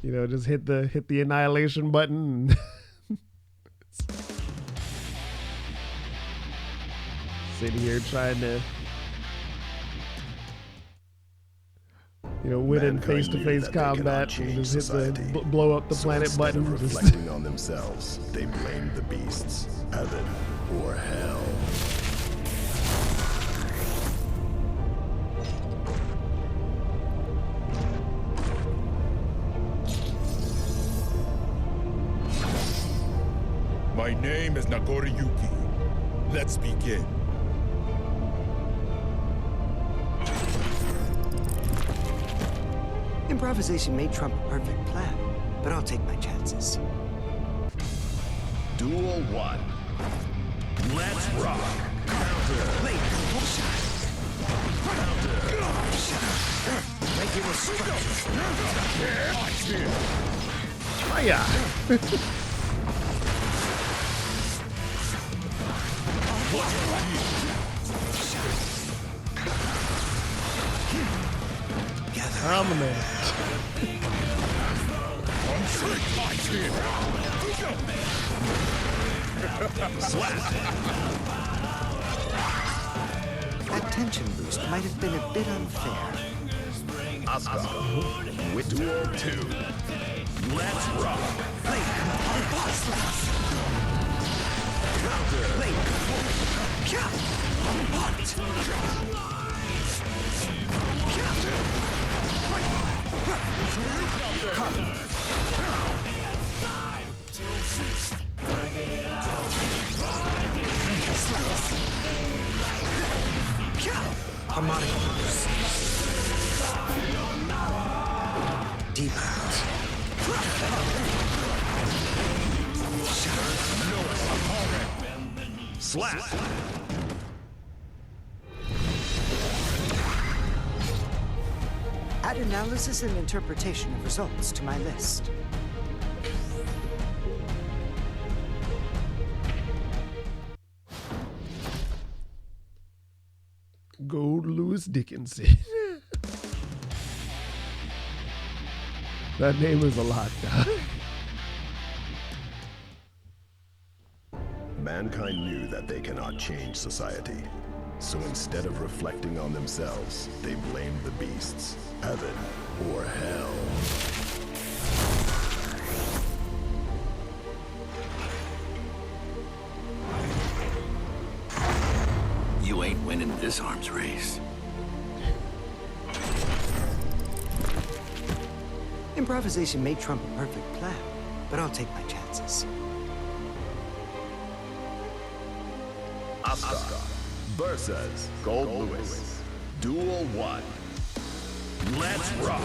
You know, just hit the annihilation button. And sitting here trying to, you know, win in Mankind knew face-to-face that they cannot combat and change just hit society. the blow up the So planet instead button. of Just- reflecting on themselves, they blamed the beasts, heaven or hell. My name is Nagoriyuki. Let's begin. Improvisation may trump a perfect plan, but I'll take my chances. Duel 1. Let's rock. Regular structure. Hiya. I'm a man. That tension boost might have been a bit unfair. Asuka with Duel 2. Let's rock. Harmonic. Deeper. Slap. Add analysis and interpretation of results to my list. Goldlewis Dickinson. That name is a lot, guy. Mankind knew that they cannot change society. So instead of reflecting on themselves, they blamed the beasts, heaven or hell. this arms race. Improvisation may trump a perfect plan, but I'll take my chances. Asuka versus Goldlewis. Duel 1. Let's rock.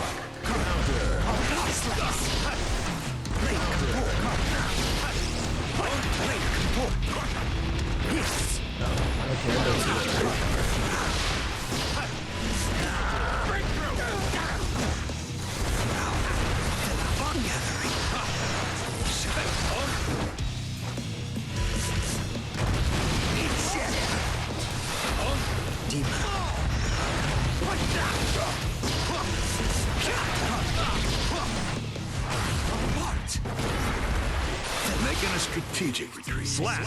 Making a strategic retreat. Slap.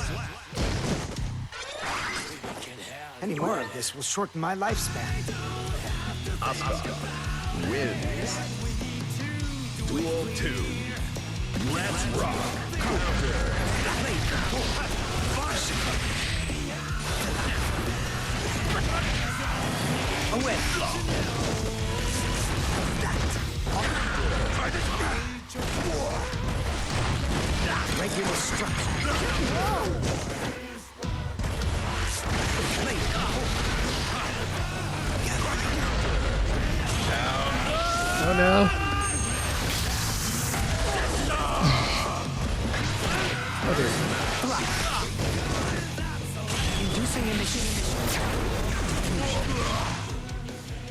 Any more of this will shorten my lifespan. Asuka wins. Duel 2. Let's rock. Away. Regular structure. Oh no. Inducing emission.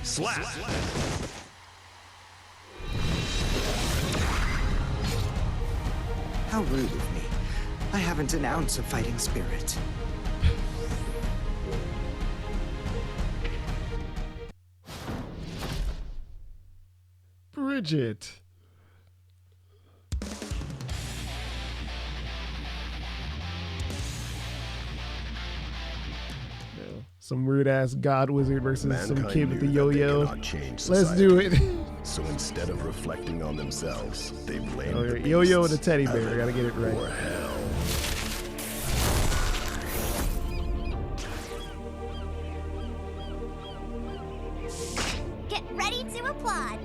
Slap. How rude of me. I haven't an ounce of fighting spirit. Bridget. Some weird ass god wizard versus some Mankind kid with the knew that they yo-yo. cannot change Let's society. do it. So instead of reflecting on themselves, they blame Oh, the yeah. Yo-yo and a beasts, teddy bear. heaven, Gotta get it right. or hell. Get ready to applaud.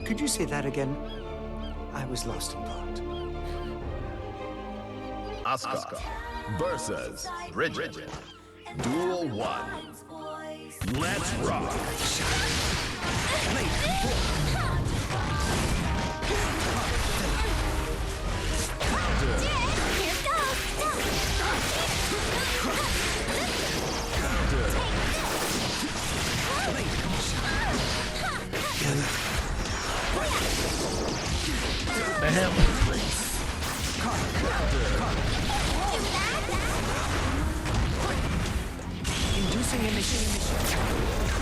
Could you say that again? I was lost in thought. Asuka versus Bridget. Duel 1. Let's rock. Here The hell? Inducing emission.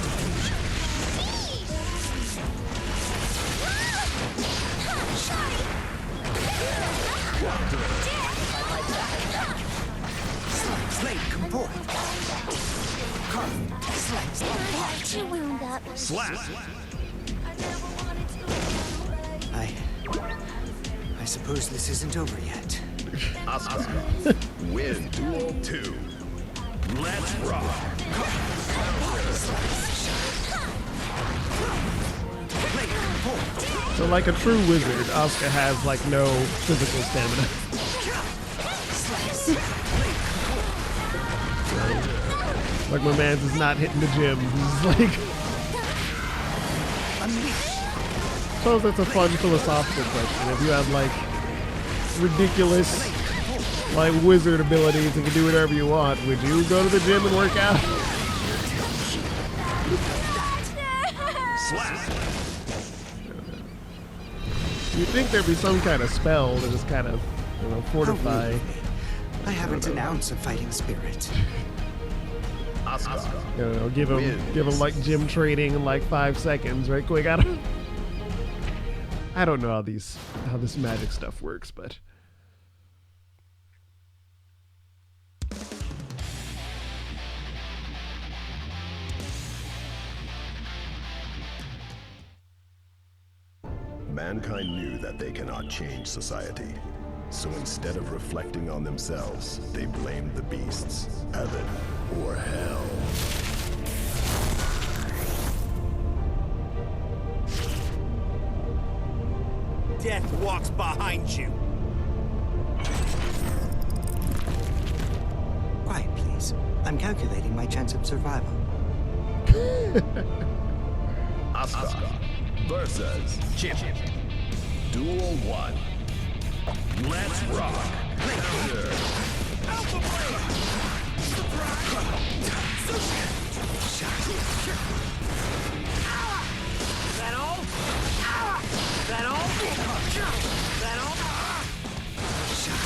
Slate, come forth. She wound up. Slap. I suppose this isn't over yet. Asuka win Duel 2. Let's rock. So like a true wizard, Asuka has like no physical stamina. Like my man's is not hitting the gym. He's like, I suppose that's a fun philosophical question. If you have like ridiculous like wizard abilities and can do whatever you want, would you go to the gym and work out? Slap. You'd think there'd be some kind of spell to just kind of, you know, fortify. I haven't an ounce of fighting spirit. Asuka You know, give him like gym training in like 5 seconds, right quick. I don't know how this magic stuff works, but Mankind knew that they cannot change society. So instead of reflecting on themselves, they blamed the beasts, heaven or hell. Death walks behind you. Quiet, please. I'm calculating my chance of survival. Asuka versus Chipp. Duel 1. Let's rock. Counter. Alpha Blade! That all? That all? That all?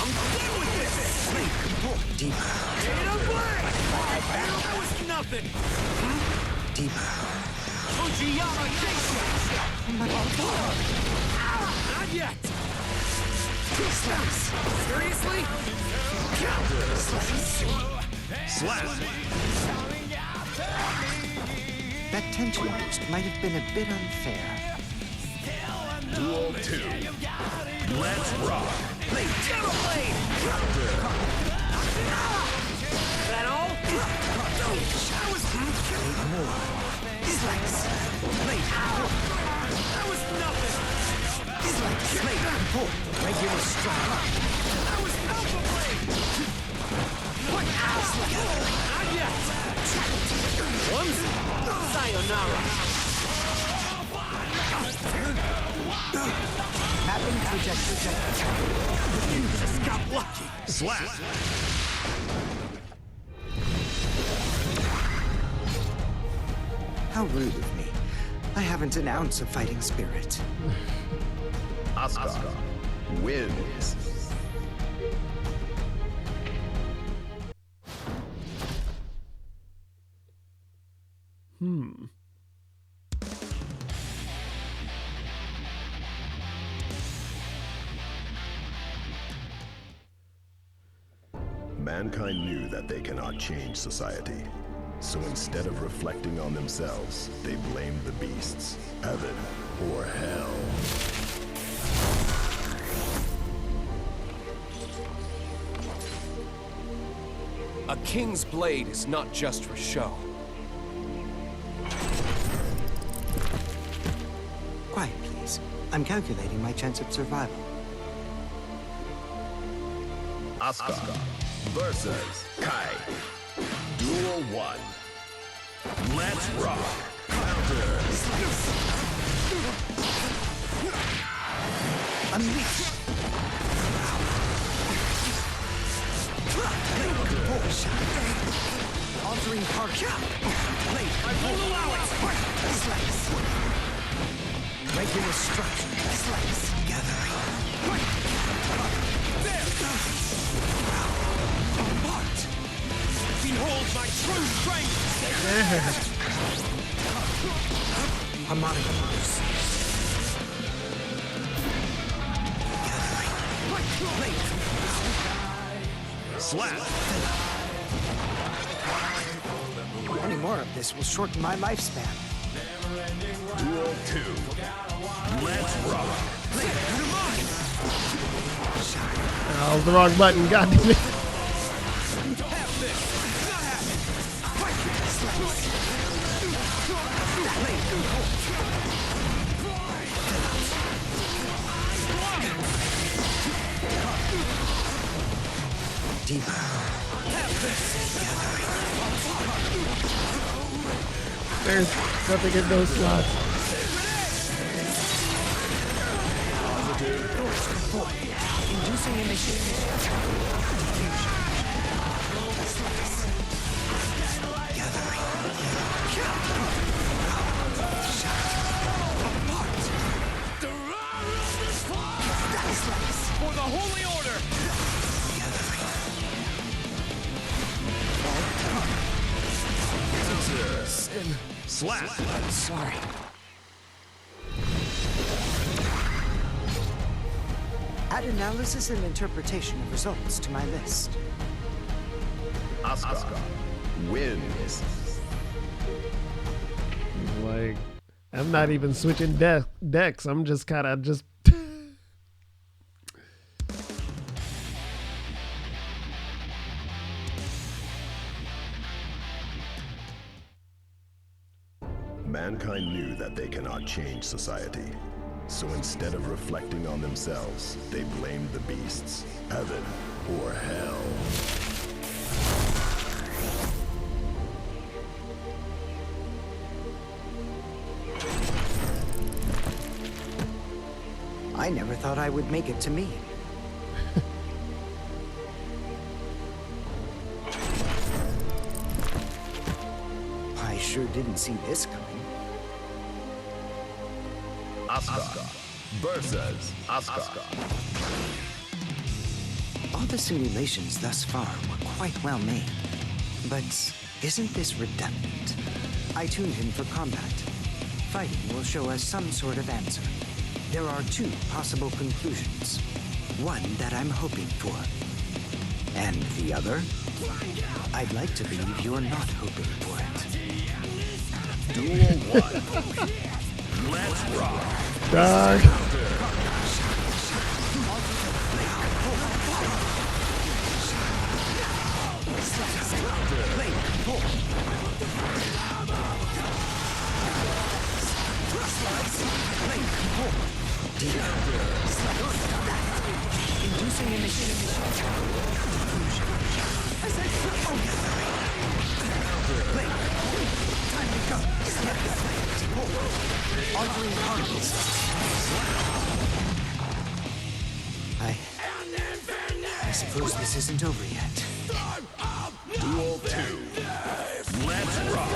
I'm done with this! Deeper. Data Blade! That was nothing! Deeper. Fujiyama Jason! Not yet! Seriously? Slap. That tension boost might have been a bit unfair. Duel 2. Let's rock. Data Blade! That all? That was... That was nothing! Regular strike. That was Alpha Blade! What? Not yet! Once? Sayonara! Mapping trajectory. You just got lucky! Slap. How rude of me. I haven't an ounce of fighting spirit. Asuka wins. Mankind knew that they cannot change society. So instead of reflecting on themselves, they blamed the beasts, heaven or hell. A king's blade is not just for show. Quiet, please. I'm calculating my chance of survival. Asuka versus Kai. Duel 1. Let's rock. Counter. Unleash! Altering partial. I won't allow it! Regular structure. Gathering. There! Apart! Behold my true strength! Harmonic force. Slap. Any more of this will shorten my lifespan. Duel 2. Let's rock. Oh, the wrong button. God damn it. Deeper. There's nothing in those slots. Inducing initiative. Gathering. For the Holy Order! Slap. Sorry. Add analysis and interpretation of results to my list. Asuka wins. Like, I'm not even switching decks. I'm just kind of just. Mankind knew that they cannot change society. So instead of reflecting on themselves, they blamed the beasts, heaven or hell. I never thought I would make it to me. I sure didn't see this coming. Asuka versus Asuka. All the simulations thus far were quite well made. But isn't this redundant? I tuned him for combat. Fighting will show us some sort of answer. There are two possible conclusions. One that I'm hoping for. And the other? I'd like to believe you're not hoping for it. Duel 1. Let's rock. Dog. Inducing I suppose this isn't over yet. Duel 2. Let's rock.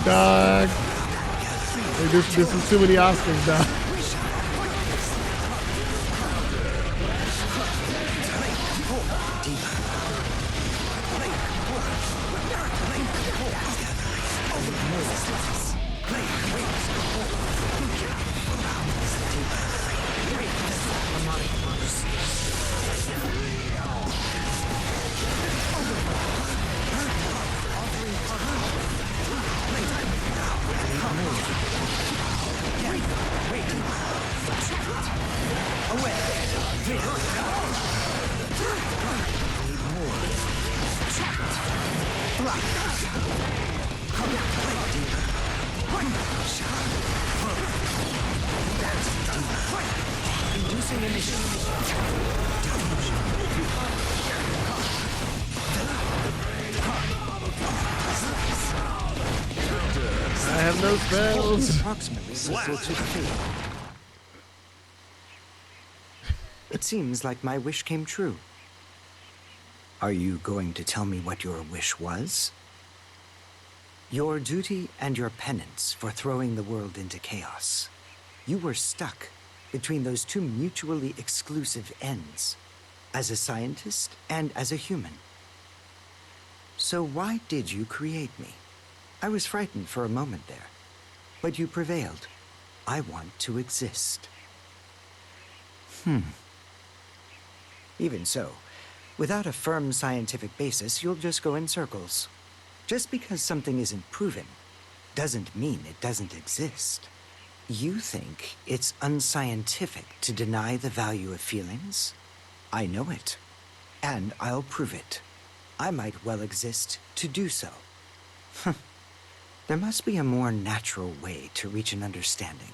Dog. Hey, this is too many Oscars, dog. I have no spells. Approximately equal to 3. It seems like my wish came true. Are you going to tell me what your wish was? Your duty and your penance for throwing the world into chaos. You were stuck between those two mutually exclusive ends, as a scientist and as a human. So why did you create me? I was frightened for a moment there, but you prevailed. I want to exist. Even so, without a firm scientific basis, you'll just go in circles. Just because something isn't proven doesn't mean it doesn't exist. You think it's unscientific to deny the value of feelings? I know it, and I'll prove it. I might well exist to do so. There must be a more natural way to reach an understanding.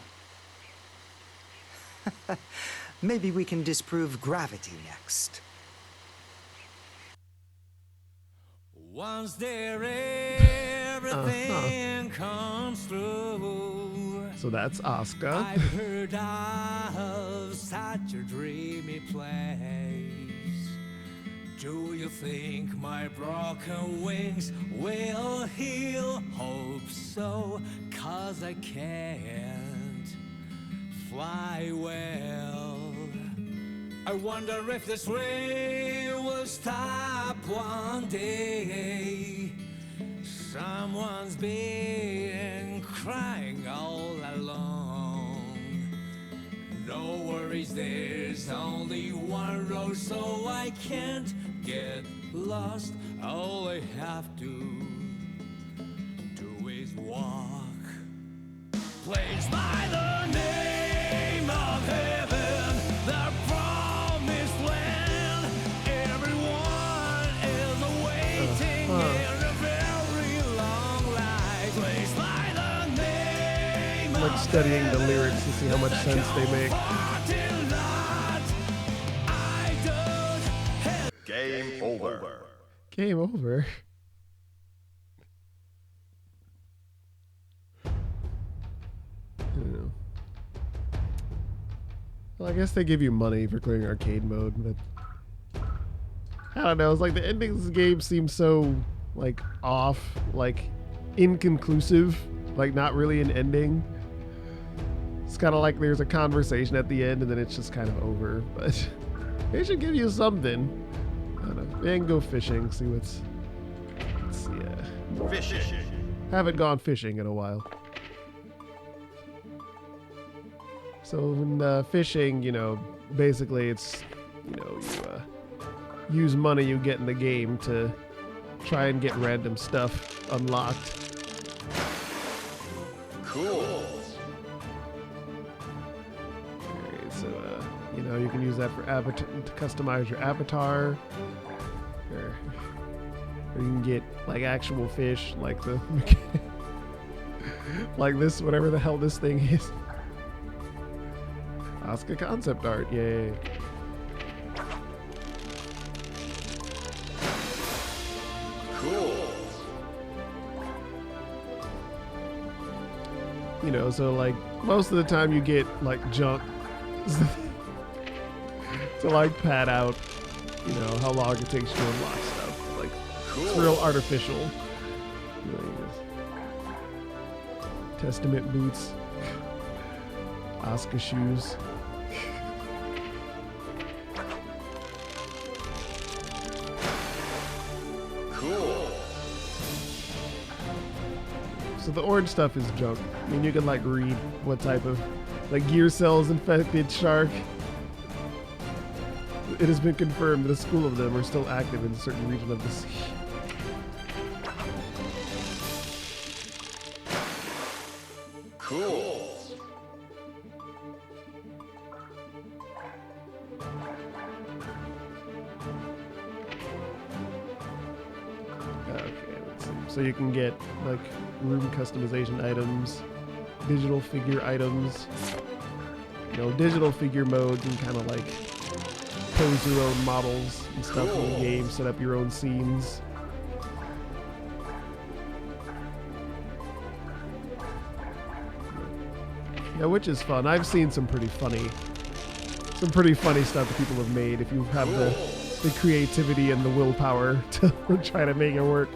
Maybe we can disprove gravity next. Once there everything comes through. So that's Asuka. I've heard of such a dreamy place. Do you think my broken wings will heal? Hope so, 'cause I can't fly well. I wonder if this rain will stop one day. Someone's been crying all along. No worries, there's only one road, so I can't get lost. All I have to do is walk. Place by the name of heaven, the promised land. studying the lyrics to see how much sense they make. Game over. Game over. I don't know. Well, I guess they give you money for clearing arcade mode, but I don't know. It's like the ending of this game seems so like off, like inconclusive, like not really an ending. It's kind of like there's a conversation at the end and then it's just kind of over. But they should give you something. I don't know. They can go fishing, see what's. Let's see. Fishin. Haven't gone fishing in a while. So when fishing, you know, basically it's, you know, you use money you get in the game to try and get random stuff unlocked. Cool. Okay, so you know, you can use that for to customize your avatar, or you can get like actual fish, like the like this, whatever the hell this thing is. Asuka concept art, yay! Cool. You know, so like most of the time you get like junk to like pad out, you know, how long it takes you to unlock stuff. Like it's real artificial. You know, Testament boots, Asuka shoes. Cool. So the orange stuff is junk. I mean, you can like read what type of like gear cells infected shark. It has been confirmed that a school of them are still active in a certain region of the sea. Cool. Okay, let's see. So you can get like room customization items, digital figure items. You know, digital figure modes and kind of like pose your own models and stuff in the game, set up your own scenes. Yeah, which is fun. I've seen some pretty funny stuff that people have made if you have the creativity and the willpower to try to make it work.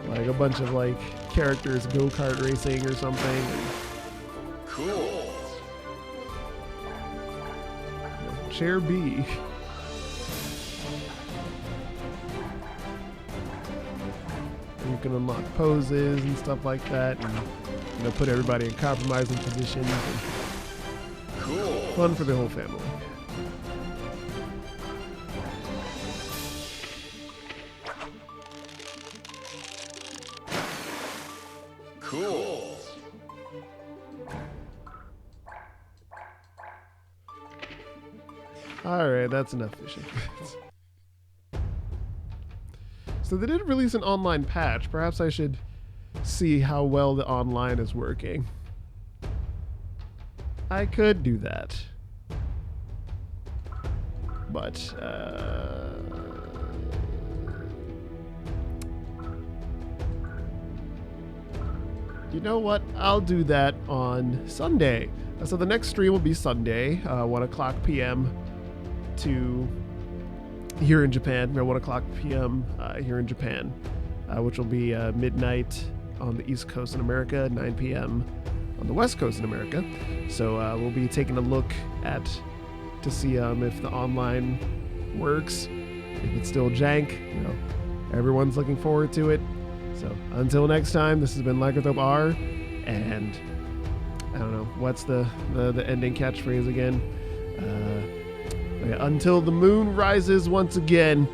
Like a bunch of like characters go-kart racing or something. Cool. Chair B. You can unlock poses and stuff like that, and you know, put everybody in compromising positions. And Cool. fun for the whole family. Cool. All right, that's enough fishing. So they did release an online patch. Perhaps I should see how well the online is working. I could do that. But, you know what? I'll do that on Sunday. So the next stream will be Sunday, 1 o'clock p.m. to here in Japan, or 1 o'clock p.m. Here in Japan, which will be midnight on the East Coast in America, 9 p.m. on the West Coast in America. So we'll be taking a look to see if the online works, if it's still jank. You know, everyone's looking forward to it. So until next time, this has been Lycanthrope R, and I don't know what's the ending catchphrase again. Until the moon rises once again.